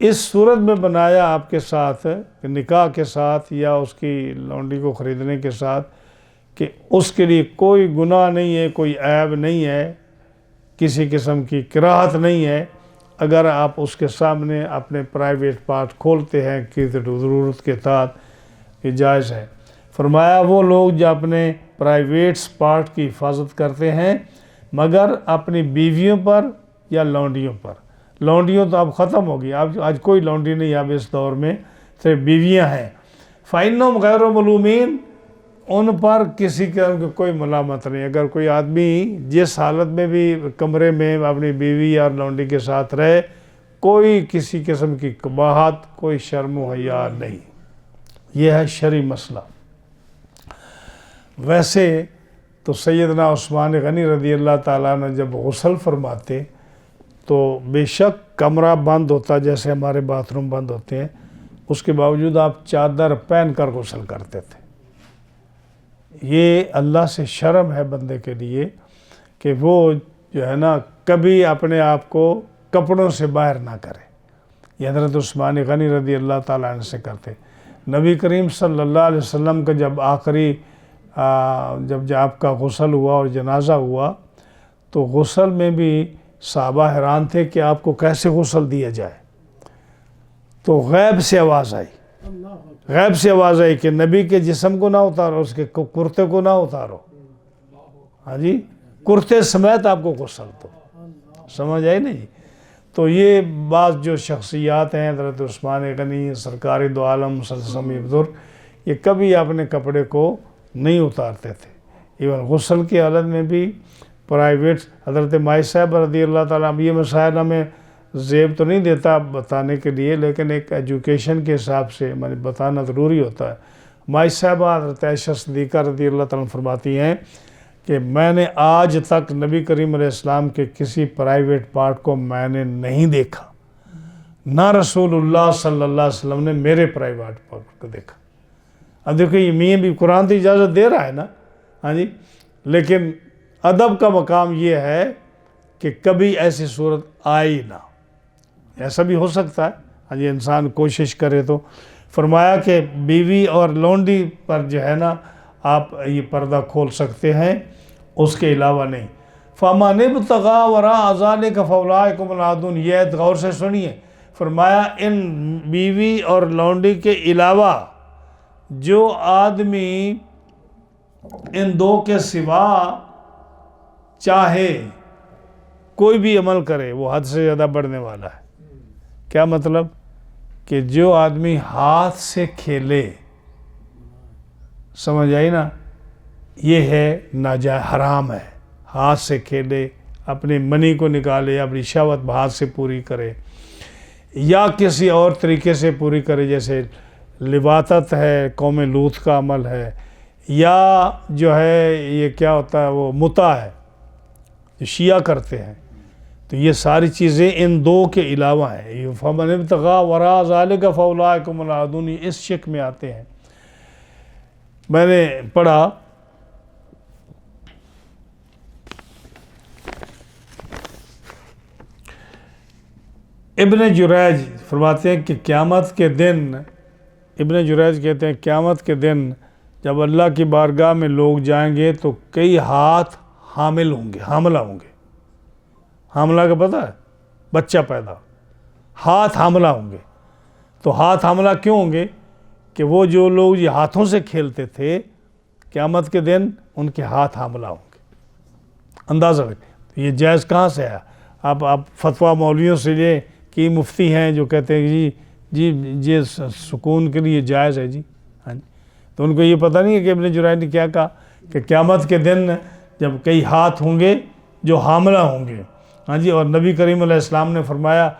اس صورت میں بنایا آپ کے ساتھ کہ نکاح کے ساتھ یا اس کی لونڈی کو خریدنے کے ساتھ کہ اس کے لیے کوئی گناہ نہیں ہے، کوئی عیب نہیں ہے، کسی قسم کی کراہت نہیں ہے اگر آپ اس کے سامنے اپنے پرائیویٹ پارٹ کھولتے ہیں کہ ضرورت کے تحت یہ جائز ہے۔ فرمایا وہ لوگ جو اپنے پرائیویٹ پارٹ کی حفاظت کرتے ہیں مگر اپنی بیویوں پر یا لونڈیوں پر۔ لونڈیوں تو اب ختم ہوگی، اب آج کوئی لونڈی نہیں، اب اس دور میں صرف بیویاں ہیں۔ فَإِنَّهُمْ غَيْرُ مَلُومِينَ، ان پر کسی قسم کی کوئی ملامت نہیں۔ اگر کوئی آدمی جس حالت میں بھی کمرے میں اپنی بیوی یا لونڈی کے ساتھ رہے، کوئی کسی قسم کی قباحت، کوئی شرم و حیا نہیں۔ یہ ہے شرعی مسئلہ۔ ویسے تو سیدنا عثمان غنی رضی اللہ تعالیٰ عنہ جب غسل فرماتے تو بے شک کمرہ بند ہوتا جیسے ہمارے باتھ روم بند ہوتے ہیں، اس کے باوجود آپ چادر پہن کر غسل کرتے تھے۔ یہ اللہ سے شرم ہے بندے کے لیے کہ وہ جو ہے نا کبھی اپنے آپ کو کپڑوں سے باہر نہ کرے۔ یہ حضرت عثمان غنی رضی اللہ تعالیٰ عنہ سے کرتے۔ نبی کریم صلی اللہ علیہ وسلم کا جب آخری جب آپ کا غسل ہوا اور جنازہ ہوا تو غسل میں بھی صحابہ حیران تھے کہ آپ کو کیسے غسل دیا جائے۔ تو غیب سے آواز آئی کہ نبی کے جسم کو نہ اتارو، اس کے کرتے کو نہ اتارو، ہاں جی، کرتے سمیت آپ کو غسل دو۔ سمجھ آئی نہیں؟ تو یہ بعض جو شخصیات ہیں حضرت عثمان غنی، سرکار دو عالم صلی اللہ علیہ وسلم، یہ کبھی اپنے کپڑے کو نہیں اتارتے تھے۔ ایون غسل کی حالت میں بھی پرائیویٹ حضرت مائی صاحب رضی اللہ تعالیٰ، یہ مسائل ہمیں زیب تو نہیں دیتا بتانے کے لیے، لیکن ایک ایجوکیشن کے حساب سے میں بتانا ضروری ہوتا ہے۔ مائی صاحبہ حضرت عائشہ صدیقہ رضی اللہ تعالیٰ فرماتی ہیں کہ میں نے آج تک نبی کریم علیہ السلام کے کسی پرائیویٹ پارٹ کو میں نے نہیں دیکھا، نہ رسول اللہ صلی اللہ علیہ وسلم نے میرے پرائیویٹ پارٹ کو دیکھا۔ اب دیکھو یہ میاں بھی قرآن تو اجازت دے رہا ہے نا، ہاں جی، لیکن ادب کا مقام یہ ہے کہ کبھی ایسی صورت آئی نہ۔ ایسا بھی ہو سکتا ہے، ہاں جی، انسان کوشش کرے تو۔ فرمایا کہ بیوی اور لونڈی پر جو ہے نا آپ یہ پردہ کھول سکتے ہیں، اس کے علاوہ نہیں۔ فَمَنِ ابْتَغَىٰ وَرَاءَ ذَٰلِكَ فَأُولَٰئِكَ هُمُ الْعَادُونَ۔ یہ آیت غور سے سنیے۔ فرمایا ان بیوی اور لونڈی کے علاوہ جو آدمی ان دو کے سوا چاہے کوئی بھی عمل کرے وہ حد سے زیادہ بڑھنے والا ہے۔ کیا مطلب؟ کہ جو آدمی ہاتھ سے کھیلے، سمجھ آئی نا، یہ ہے ناجائز، حرام ہے۔ ہاتھ سے کھیلے، اپنی منی کو نکالے، اپنی شہوت ہاتھ سے پوری کرے یا کسی اور طریقے سے پوری کرے، جیسے لواطت ہے، قوم لوط کا عمل ہے، یا جو ہے یہ کیا ہوتا ہے وہ متع ہے جو شیعہ کرتے ہیں۔ تو یہ ساری چیزیں ان دو کے علاوہ ہیں۔ فَمَنِ ابْتَغَىٰ وَرَاءَ ذَٰلِكَ فَأُولَٰئِكَ هُمُ الْعَادُونَ، اس شک میں آتے ہیں۔ میں نے پڑھا ابن جریج فرماتے ہیں کہ قیامت کے دن، ابن جریج کہتے ہیں قیامت کے دن جب اللہ کی بارگاہ میں لوگ جائیں گے تو کئی ہاتھ حاملہ ہوں گے۔ حاملہ کا پتہ ہے؟ بچہ پیدا، ہاتھ حاملہ ہوں گے۔ تو ہاتھ حاملہ کیوں ہوں گے؟ کہ وہ جو لوگ یہ ہاتھوں سے کھیلتے تھے قیامت کے دن ان کے ہاتھ حاملہ ہوں گے۔ اندازہ رکھیں یہ جائز کہاں سے ہے؟ آپ فتویٰ مولویوں سے لیں کہ مفتی ہیں جو کہتے ہیں جی یہ سکون کے لیے جائز ہے جی، ہاں جی، تو ان کو یہ پتہ نہیں ہے کہ ابن جریج نے کیا کہا کہ قیامت کے دن جب کئی ہاتھ ہوں گے جو حاملہ ہوں گے، ہاں جی، اور نبی کریم علیہ السلام نے فرمایا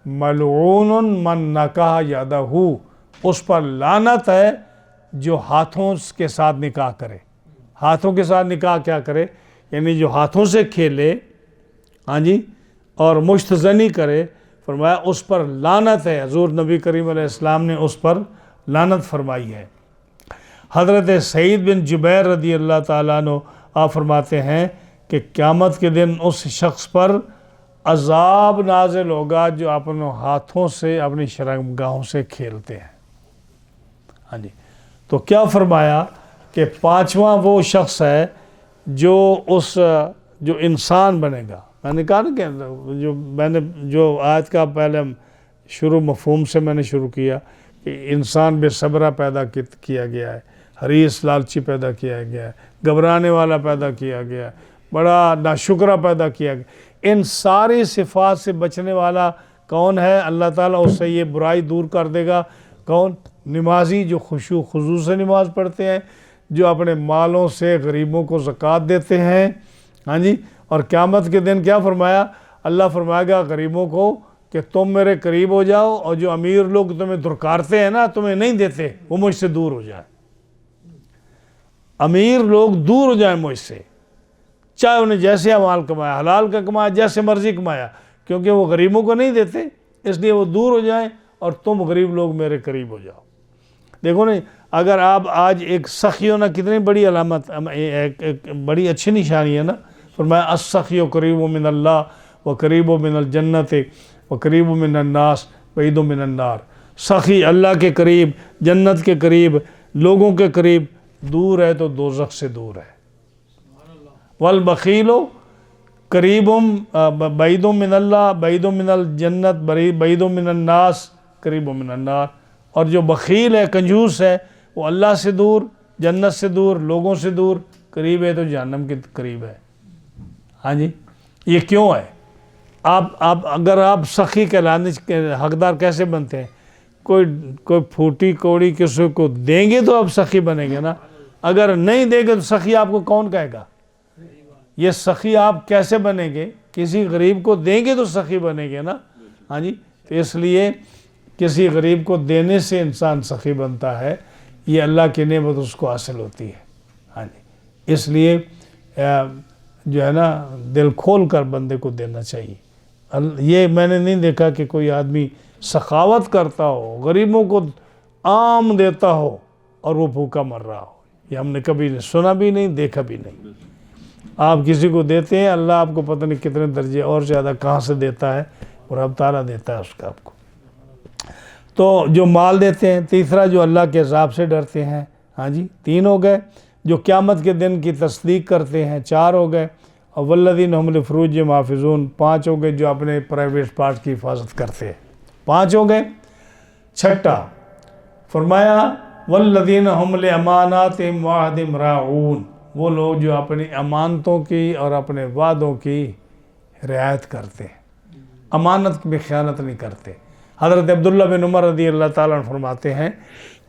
ملعون من نکاح یدہ، اس پر لعنت ہے جو ہاتھوں کے ساتھ نکاح کرے۔ ہاتھوں کے ساتھ نکاح کیا کرے؟ یعنی جو ہاتھوں سے کھیلے، ہاں جی، اور مشت زنی کرے، فرمایا اس پر لعنت ہے۔ حضور نبی کریم علیہ السلام نے اس پر لعنت فرمائی ہے۔ حضرت سعید بن جبیر رضی اللہ تعالیٰ عنہ آپ فرماتے ہیں کہ قیامت کے دن اس شخص پر عذاب نازل ہوگا جو اپنے ہاتھوں سے اپنی شرمگاہوں سے کھیلتے ہیں. ہاں جی. تو کیا فرمایا کہ پانچواں وہ شخص ہے جو انسان بنے گا. میں نے کہا نا کہ جو آیت کا پہلے شروع مفہوم سے میں نے شروع کیا کہ انسان بے صبرہ پیدا کیا گیا ہے، حریص لالچی پیدا کیا گیا ہے، گھبرانے والا پیدا کیا گیا ہے، بڑا ناشکرہ پیدا کیا گیا. ان ساری صفات سے بچنے والا کون ہے؟ اللہ تعالیٰ اس سے یہ برائی دور کر دے گا. کون؟ نمازی، جو خشوع خضوع سے نماز پڑھتے ہیں، جو اپنے مالوں سے غریبوں کو زکوٰۃ دیتے ہیں. ہاں جی. اور قیامت کے دن کیا فرمایا؟ اللہ فرمائے گا غریبوں کو کہ تم میرے قریب ہو جاؤ، اور جو امیر لوگ تمہیں درکارتے ہیں نا، تمہیں نہیں دیتے، وہ مجھ سے دور ہو جائیں. امیر لوگ دور ہو جائیں مجھ سے، چاہے انہیں جیسے مال کمایا، حلال کا کمایا، جیسے مرضی کمایا، کیونکہ وہ غریبوں کو نہیں دیتے، اس لیے وہ دور ہو جائیں اور تم غریب لوگ میرے قریب ہو جاؤ. دیکھو نا، اگر آپ آج ایک سخی ہونا کتنی بڑی علامت، ایک بڑی اچھی نشانی ہے نا. فرمایا السخی قریب من اللہ و قریب من الجنت و قریب من الناس بعید من النار. سخی اللہ کے قریب، جنت کے قریب، لوگوں کے قریب، دور ہے تو دوزخ سے دور ہے. والبخیل قریب بعید من اللہ بعید من الجنت بعید من الناس قریب من النار. اور جو بخیل ہے، کنجوس ہے، وہ اللہ سے دور، جنت سے دور، لوگوں سے دور، قریب ہے تو جہنم کے قریب ہے. ہاں جی. یہ کیوں ہے؟ اگر آپ سخی کہلانے کے حقدار کیسے بنتے ہیں؟ کوئی پھوٹی کوڑی کسی کو دیں گے تو آپ سخی بنیں گے نا. اگر نہیں دیں گے تو سخی آپ کو کون کہے گا؟ یہ سخی آپ کیسے بنیں گے؟ کسی غریب کو دیں گے تو سخی بنیں گے نا. ہاں جی. تو اس لیے کسی غریب کو دینے سے انسان سخی بنتا ہے. یہ اللہ کی نعمت اس کو حاصل ہوتی ہے. ہاں جی. اس لیے جو ہے نا، دل کھول کر بندے کو دینا چاہیے. یہ میں نے نہیں دیکھا کہ کوئی آدمی سخاوت کرتا ہو، غریبوں کو عام دیتا ہو اور وہ بھوکا مر رہا ہو. یہ ہم نے کبھی سنا بھی نہیں، دیکھا بھی نہیں. آپ کسی کو دیتے ہیں، اللہ آپ کو پتہ نہیں کتنے درجے اور زیادہ کہاں سے دیتا ہے، اور اب تعالیٰ دیتا ہے اس کا آپ کو. تو جو مال دیتے ہیں. تیسرا، جو اللہ کے عذاب سے ڈرتے ہیں. ہاں جی. 3 ہو گئے. جو قیامت کے دن کی تصدیق کرتے ہیں. 4 ہو گئے. اور والذین هم لفروجہم حافظون. 5 ہو گئے. جو اپنے پرائیویٹ پارٹ کی حفاظت کرتے ہیں. 5 ہو گئے. 6 فرمایا والذین هم لاماناتہم وعہدہم راعون. وہ لوگ جو اپنی امانتوں کی اور اپنے وعدوں کی رعایت کرتے ہیں، امانت میں خیانت نہیں کرتے. حضرت عبداللہ بن عمر رضی اللہ تعالیٰ عنہ فرماتے ہیں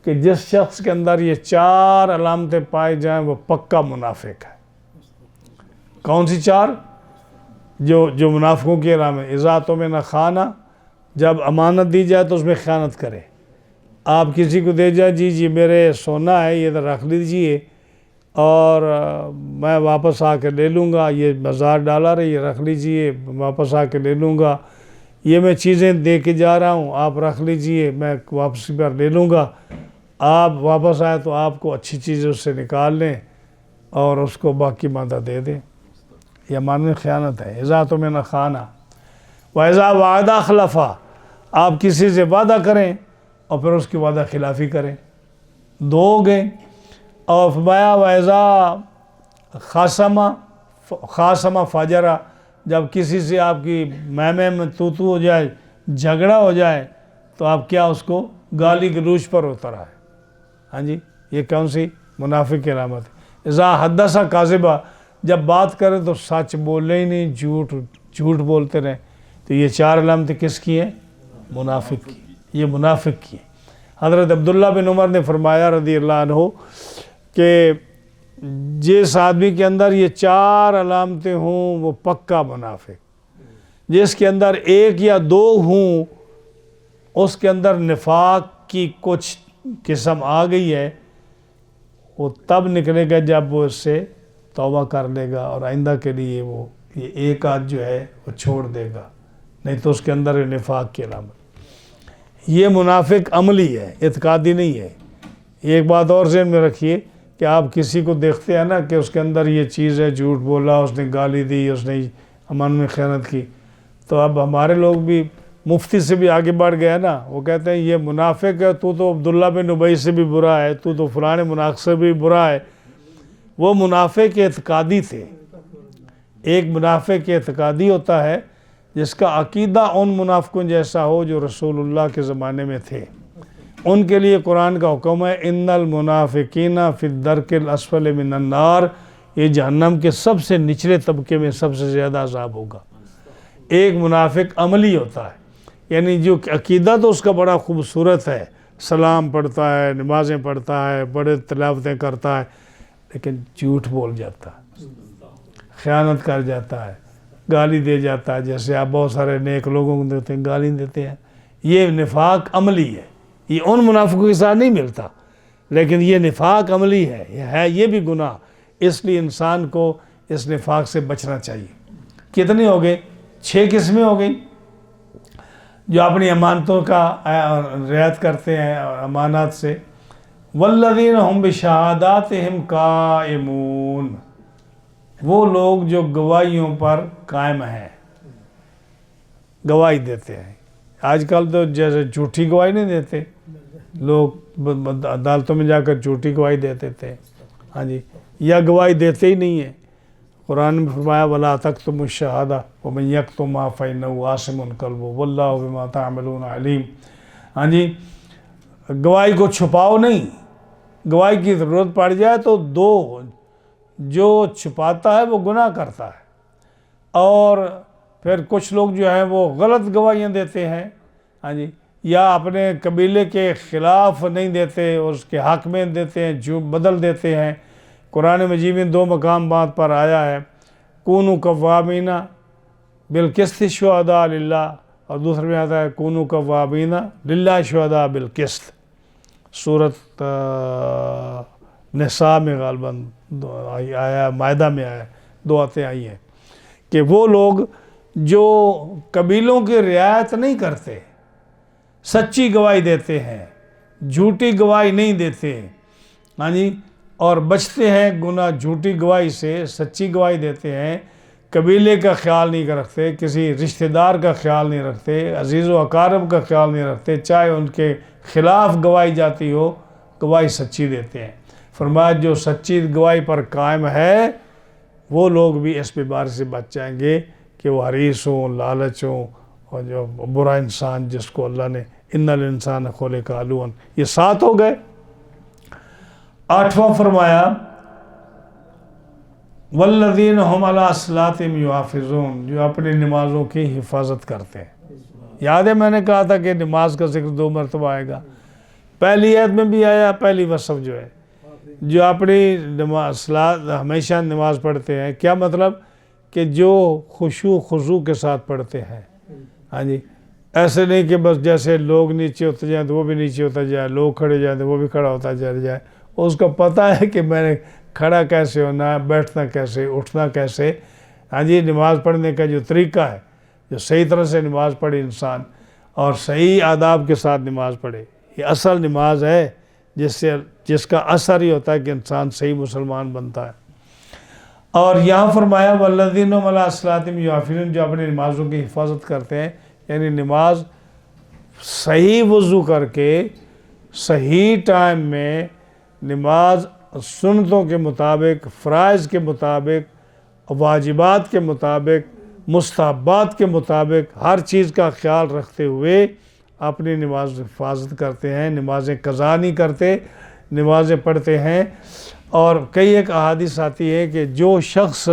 کہ جس شخص کے اندر یہ 4 علامتیں پائی جائیں وہ پکا منافق ہے. کون سی 4؟ جو منافقوں کی علامت: اذا اؤتمن خان. جب امانت دی جائے تو اس میں خیانت کرے. آپ کسی کو دے جائے، جی میرے سونا ہے، یہ ادھر رکھ لیجئے اور میں واپس آ کے لے لوں گا. یہ بازار ڈالا رہی، یہ رکھ لیجئے، واپس آ کے لے لوں گا. یہ میں چیزیں دے کے جا رہا ہوں، آپ رکھ لیجئے، میں واپسی پر لے لوں گا. آپ واپس آئے تو آپ کو اچھی چیزیں اس سے نکال لیں اور اس کو باقی مادہ دے دیں. یہ امانت خیانت ہے. اذا اؤتمن خان واذا وعد اخلف. آپ کسی سے وعدہ کریں اور پھر اس کی وعدہ خلافی کریں. 2 ہو گئے. اور فرمایا واذا خاصم فجر. جب کسی سے آپ کی میں تو ہو جائے، جھگڑا ہو جائے، تو آپ کیا اس کو گالی گلوچ پر اتر آئے. ہاں جی. یہ کون سی منافق کی علامت ہے؟ اذا حدث کاذبا. جب بات کریں تو سچ بولے ہی نہیں، جھوٹ بولتے رہیں. تو یہ 4 علامتیں کس کی ہیں؟ منافق کی. یہ منافق کی ہیں. حضرت عبداللہ بن عمر نے فرمایا رضی اللہ عنہ کہ جس آدمی کے اندر یہ 4 علامتیں ہوں وہ پکا منافق. جس کے اندر 1 یا 2 ہوں اس کے اندر نفاق کی کچھ قسم آ گئی ہے. وہ تب نکلے گا جب وہ اس سے توبہ کر لے گا اور آئندہ کے لیے وہ یہ 1 آدھ جو ہے وہ چھوڑ دے گا، نہیں تو اس کے اندر نفاق کی علامت. یہ منافق عملی ہے، اعتقادی نہیں ہے. ایک بات اور ذہن میں رکھیے کہ آپ کسی کو دیکھتے ہیں نا کہ اس کے اندر یہ چیز ہے، جھوٹ بولا، اس نے گالی دی، اس نے امن میں خیانت کی، تو اب ہمارے لوگ بھی مفتی سے بھی آگے بڑھ گیا نا، وہ کہتے ہیں یہ منافق ہے، تو عبداللہ بن ابی سے بھی برا ہے، تو فلاں منافق سے بھی برا ہے۔ وہ منافق اعتقادی تھے۔ ایک منافق اعتقادی ہوتا ہے جس کا عقیدہ ان منافقوں جیسا ہو جو رسول اللہ کے زمانے میں تھے۔ ان کے لیے قرآن کا حکم ہے ان المنافقین فی الدرک الاسفل من النار، یہ جہنم کے سب سے نچلے طبقے میں سب سے زیادہ عذاب ہوگا۔ ایک منافق عملی ہوتا ہے، یعنی جو عقیدہ تو اس کا بڑا خوبصورت ہے، سلام پڑھتا ہے، نمازیں پڑھتا ہے، بڑے تلاوتیں کرتا ہے، لیکن جھوٹ بول جاتا ہے، خیانت کر جاتا ہے، گالی دے جاتا ہے، جیسے آپ بہت سارے نیک لوگوں کو دیتے ہیں گالی دیتے ہیں۔ یہ نفاق عملی ہے، یہ ان منافقوں کے ساتھ نہیں ملتا، لیکن یہ نفاق عملی ہے، یہ بھی گناہ۔ اس لیے انسان کو اس نفاق سے بچنا چاہیے۔ کتنی ہو گئی؟ 6 قسمیں ہو گئی جو اپنی امانتوں کا رعایت کرتے ہیں امانات سے۔ والذین هم بشہاداتہم قائمون، وہ لوگ جو گواہیوں پر قائم ہیں، گواہی دیتے ہیں۔ آج کل تو جیسے جھوٹی گواہی نہیں دیتے لوگ، عدالتوں میں جا کر جھوٹی گواہی دیتے تھے، ہاں جی، یا گواہی دیتے ہی نہیں ہیں۔ قرآن میں فرمایا وَلَا تَكْتُمُوا الشَّهَادَةَ وَمَن يَكْتُمْهَا فَإِنَّهُ آثِمٌ قَلْبُهُ وَاللَّهُ بِمَا تَعْمَلُونَ عَلِيمٌ۔ ہاں جی، گواہی کو چھپاؤ نہیں، گواہی کی ضرورت پڑ جائے تو دو، جو چھپاتا ہے وہ گناہ کرتا ہے، اور پھر کچھ لوگ جو ہیں وہ غلط گواہیاں دیتے ہیں، ہاں جی، یا اپنے قبیلے کے خلاف نہیں دیتے، اس کے حق میں دیتے ہیں، جو بدل دیتے ہیں۔ قرآن مجید میں 2 مقام بات پر آیا ہے، کونوا قوامین بالقسط شہداء للہ، اور دوسرے میں آتا ہے کونوا قوامین للہ شہداء بالقسط۔ سورۃ نساء میں غالباً آیا، مائدہ میں آیا، 2 آیتیں آئی ہیں کہ وہ لوگ جو قبیلوں کی رعایت نہیں کرتے، سچی گواہی دیتے ہیں، جھوٹی گواہی نہیں دیتے، ہاں جی، اور بچتے ہیں گناہ جھوٹی گواہی سے، سچی گواہی دیتے ہیں، قبیلے کا خیال نہیں رکھتے، کسی رشتہ دار کا خیال نہیں رکھتے، عزیز و اقارب کا خیال نہیں رکھتے، چاہے ان کے خلاف گواہی جاتی ہو، گواہی سچی دیتے ہیں۔ فرمایا جو سچی گواہی پر قائم ہے وہ لوگ بھی اس بیماری سے بچ جائیں گے کہ وہ حریص ہوں، لالچ ہوں، اور جو برا انسان جس کو اللہ نے ان الانسان خلق ہلوعا، یہ 7 ہو گئے۔ 8واں فرمایا والذین هم علی صلاتہم یحافظون، جو اپنی نمازوں کی حفاظت کرتے ہیں۔ یاد ہے میں نے کہا تھا کہ نماز کا ذکر 2 مرتبہ آئے گا، پہلی آیت میں بھی آیا، پہلی وصف جو ہے، جو اپنی نماز ہمیشہ نماز پڑھتے ہیں۔ کیا مطلب؟ کہ جو خشوع خضوع کے ساتھ پڑھتے ہیں، ہاں جی، ایسے نہیں کہ بس جیسے لوگ نیچے ہوتے جائیں تو وہ بھی نیچے ہوتا جائے، لوگ کھڑے جائیں تو وہ بھی کھڑا ہوتا جائے، اس کو پتہ ہے کہ میں نے کھڑا کیسے ہونا ہے، بیٹھنا کیسے، اٹھنا کیسے، ہاں جی، نماز پڑھنے کا جو طریقہ ہے، جو صحیح طرح سے نماز پڑھے انسان اور صحیح آداب کے ساتھ نماز پڑھے، یہ اصل نماز ہے جس کا اثر ہی ہوتا ہے کہ انسان صحیح مسلمان بنتا ہے۔ اور یہاں فرمایا والذین هم علی صلاتہم یحافظون، جو اپنی نمازوں کی حفاظت کرتے ہیں، یعنی نماز صحیح وضو کر کے صحیح ٹائم میں، نماز سنتوں کے مطابق، فرائض کے مطابق، واجبات کے مطابق، مستحبات کے مطابق، ہر چیز کا خیال رکھتے ہوئے اپنی نماز حفاظت کرتے ہیں، نمازیں قضا نہیں کرتے، نمازیں پڑھتے ہیں۔ اور کئی ایک احادیث آتی ہے کہ جو شخص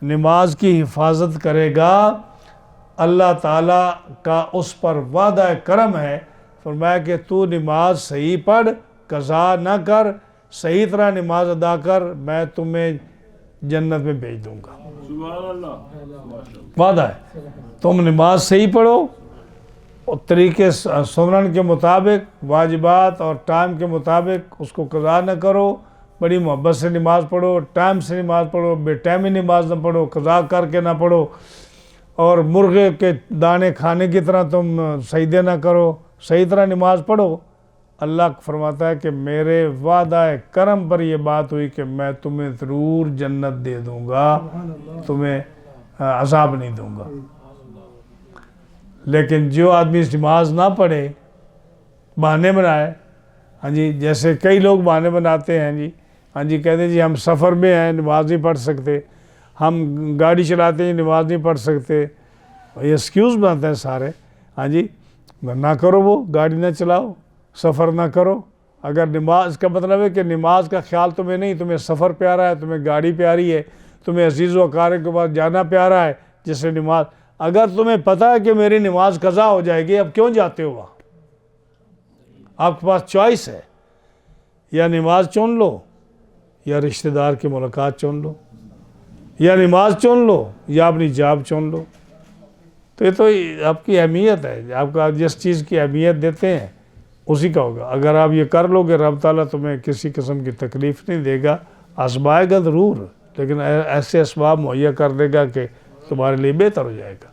نماز کی حفاظت کرے گا اللہ تعالیٰ کا اس پر وعدہ کرم ہے، فرمایا کہ تو نماز صحیح پڑھ، قضا نہ کر، صحیح طرح نماز ادا کر، میں تمہیں جنت میں بھیج دوں گا۔ سبحان اللہ، وعدہ ہے، تم نماز صحیح پڑھو اور طریقے سنن کے مطابق، واجبات اور ٹائم کے مطابق، اس کو قضا نہ کرو، بڑی محبت سے نماز پڑھو، ٹائم سے نماز پڑھو، بے ٹائمی نماز نہ پڑھو، قضا کر کے نہ پڑھو، اور مرغے کے دانے کھانے کی طرح تم سجدے نہ کرو، صحیح طرح نماز پڑھو۔ اللہ فرماتا ہے کہ میرے وعدہ کرم پر یہ بات ہوئی کہ میں تمہیں ضرور جنت دے دوں گا، تمہیں عذاب نہیں دوں گا۔ لیکن جو آدمی نماز نہ پڑھے، بہانے بنائے، ہاں جی، جیسے کئی لوگ بہانے بناتے ہیں جی، ہاں جی، کہتے ہیں جی ہم سفر میں ہیں نماز نہیں پڑھ سکتے، ہم گاڑی چلاتے ہیں نماز نہیں پڑھ سکتے، یہ ایکسکیوز بنتے ہیں سارے، ہاں جی، نہ کرو، وہ گاڑی نہ چلاؤ، سفر نہ کرو۔ اگر نماز کا مطلب ہے کہ نماز کا خیال تمہیں نہیں، تمہیں سفر پیارا ہے، تمہیں گاڑی پیاری ہے، تمہیں عزیز و اقارب کے پاس جانا پیارا ہے، جیسے نماز، اگر تمہیں پتہ ہے کہ میری نماز قضا ہو جائے گی، اب کیوں جاتے ہو وہاں؟ آپ کے پاس چوائس ہے، یا نماز چن لو یا رشتہ دار کی ملاقات چن لو، یا نماز چن لو یا اپنی جاب چن لو۔ تو یہ تو آپ کی اہمیت ہے، آپ کا جس چیز کی اہمیت دیتے ہیں اسی کا ہوگا۔ اگر آپ یہ کر لو گے، رب تعالیٰ تمہیں کسی قسم کی تکلیف نہیں دے گا، آزمائے گا ضرور، لیکن ایسے اسباب مہیا کر دے گا کہ تمہارے لیے بہتر ہو جائے گا۔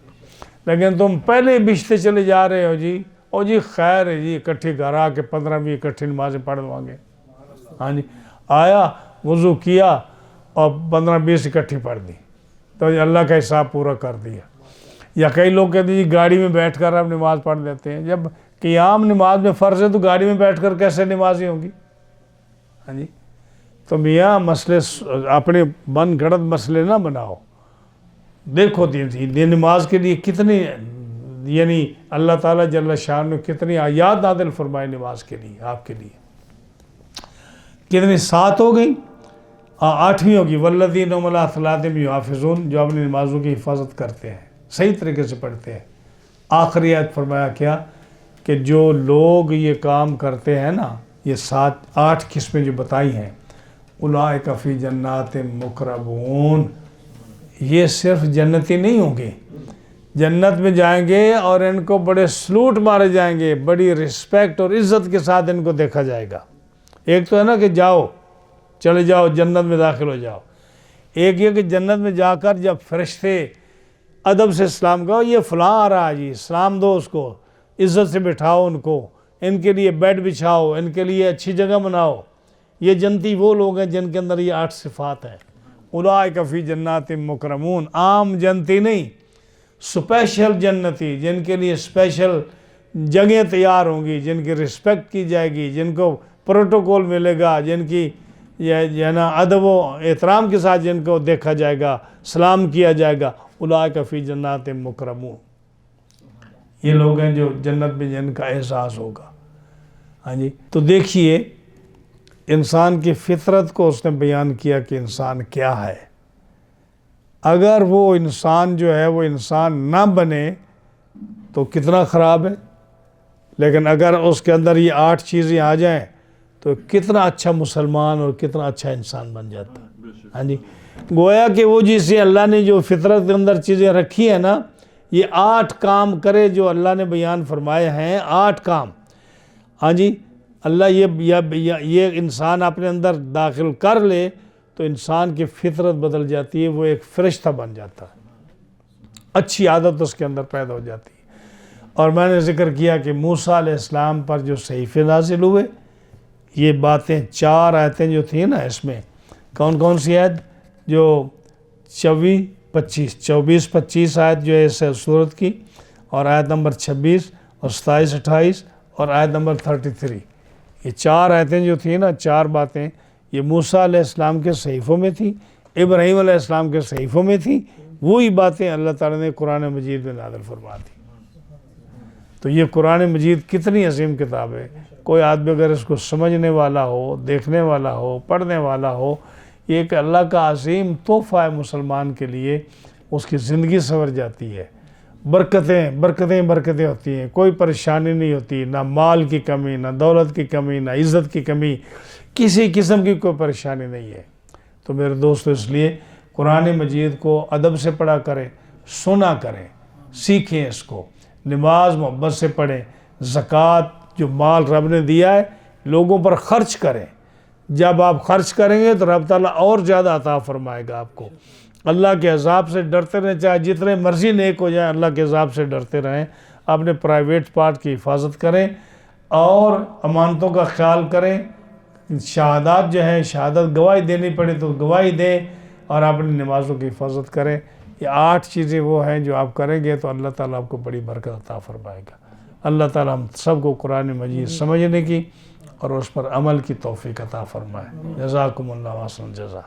لیکن تم پہلے بچتے چلے جا رہے ہو جی، اور جی خیر ہے جی، اکٹھی گھر آ کے 15 اکٹھی نمازیں پڑھ لوں گے، ہاں جی، آیا وضو کیا اور 15 اکٹھی پڑھ دی، تو اللہ کا حساب پورا کر دیا۔ یا کئی لوگ کہتے ہیں جی گاڑی میں بیٹھ کر آپ نماز پڑھ لیتے ہیں، جب قیام نماز میں فرض ہے تو گاڑی میں بیٹھ کر کیسے نمازی ہوں گی؟ ہاں جی، تو میاں مسئلے اپنے من گھڑت مسئلے نہ بناؤ۔ دیکھو دین نماز کے لیے کتنی، یعنی اللہ تعالیٰ جل شان نے کتنی آیات نازل فرمائے نماز کے لیے، آپ کے لیے کتنی، 7 ہو گئی، 8ویں ہوگی، والذین هم علی صلاتہم یحافظون، جو اپنی نمازوں کی حفاظت کرتے ہیں، صحیح طریقے سے پڑھتے ہیں۔ آخری آیت فرمایا کیا کہ جو لوگ یہ کام کرتے ہیں نا، یہ 8 قسمیں جو بتائی ہیں، اولئک فی جنات مکرمون، یہ صرف جنتی نہیں ہوں گے، جنت میں جائیں گے اور ان کو بڑے سلوٹ مارے جائیں گے، بڑی رسپیکٹ اور عزت کے ساتھ ان کو دیکھا جائے گا۔ ایک تو ہے نا کہ جاؤ، چلے جاؤ جنت میں داخل ہو جاؤ، ایک یہ کہ جنت میں جا کر جب فرشتے ادب سے سلام کہو، یہ فلاں آ رہا ہے جی، سلام دو اس کو، عزت سے بٹھاؤ ان کو، ان کے لیے بیڈ بچھاؤ، ان کے لیے اچھی جگہ بناؤ۔ یہ جنتی وہ لوگ ہیں جن کے اندر یہ 8 صفات ہیں۔ اولئک فی جنات مکرمون، عام جنتی نہیں، سپیشل جنتی، جن کے لیے سپیشل جگہیں تیار ہوں گی، جن کی رسپیکٹ کی جائے گی، جن کو پروٹوکول ملے گا، جن کی یہ نا ادب و احترام کے ساتھ جن کو دیکھا جائے گا، سلام کیا جائے گا۔ اولئک فی جنات مکرمون، یہ لوگ ہیں جو جنت میں جن کا احساس ہوگا۔ ہاں جی، تو دیکھیے انسان کی فطرت کو اس نے بیان کیا کہ انسان کیا ہے۔ اگر وہ انسان جو ہے وہ انسان نہ بنے تو کتنا خراب ہے، لیکن اگر اس کے اندر یہ 8 چیزیں آ جائیں تو کتنا اچھا مسلمان اور کتنا اچھا انسان بن جاتا ہے۔ ہاں جی، گویا کہ وہ جسے اللہ نے جو فطرت کے اندر چیزیں رکھی ہیں نا، یہ 8 کام کرے جو اللہ نے بیان فرمائے ہیں، 8 کام، ہاں جی، اللہ یہ انسان اپنے اندر داخل کر لے تو انسان کی فطرت بدل جاتی ہے، وہ ایک فرشتہ بن جاتا ہے، اچھی عادت اس کے اندر پیدا ہو جاتی ہے۔ اور میں نے ذکر کیا کہ موسیٰ علیہ السلام پر جو صحیفے نازل ہوئے، یہ باتیں 4 آیتیں جو تھیں نا، اس میں کون کون سی آیت؟ جو 24-25 آیت جو ہے اس سورت کی، اور آیت نمبر 26 اور 27-28 اور آیت نمبر 33، یہ 4 آیتیں جو تھیں نا، 4 باتیں، یہ موسیٰ علیہ السلام کے صحیفوں میں تھیں، ابراہیم علیہ السلام کے صحیفوں میں تھیں، وہی باتیں اللہ تعالیٰ نے قرآن مجید میں نازل فرما دی۔ تو یہ قرآن مجید کتنی عظیم کتاب ہے، کوئی آدمی اگر اس کو سمجھنے والا ہو، دیکھنے والا ہو، پڑھنے والا ہو، یہ ایک اللہ کا عظیم تحفہ ہے مسلمان کے لیے، اس کی زندگی سنور جاتی ہے، برکتیں ہوتی ہیں، کوئی پریشانی نہیں ہوتی، نہ مال کی کمی، نہ دولت کی کمی، نہ عزت کی کمی، کسی قسم کی کوئی پریشانی نہیں ہے۔ تو میرے دوستو، اس لیے قرآن مجید کو ادب سے پڑھا کریں، سنا کریں، سیکھیں اس کو، نماز محبت سے پڑھیں، زکوٰۃ جو مال رب نے دیا ہے لوگوں پر خرچ کریں، جب آپ خرچ کریں گے تو رب تعالیٰ اور زیادہ عطا فرمائے گا آپ کو۔ اللہ کے عذاب سے ڈرتے رہیں، چاہے جتنے مرضی نیک ہو جائیں، اللہ کے عذاب سے ڈرتے رہیں، اپنے پرائیویٹ پارٹ کی حفاظت کریں اور امانتوں کا خیال کریں، شہادات جو ہیں، شہادت گواہی دینی پڑے تو گواہی دیں، اور اپنی نمازوں کی حفاظت کریں۔ یہ 8 چیزیں وہ ہیں جو آپ کریں گے تو اللہ تعالیٰ آپ کو بڑی برکت عطا فرمائے گا۔ اللہ تعالیٰ ہم سب کو قرآن مجید سمجھنے کی اور اس پر عمل کی توفیق عطا فرمائے۔ جزاکم اللہ احسن الجزا۔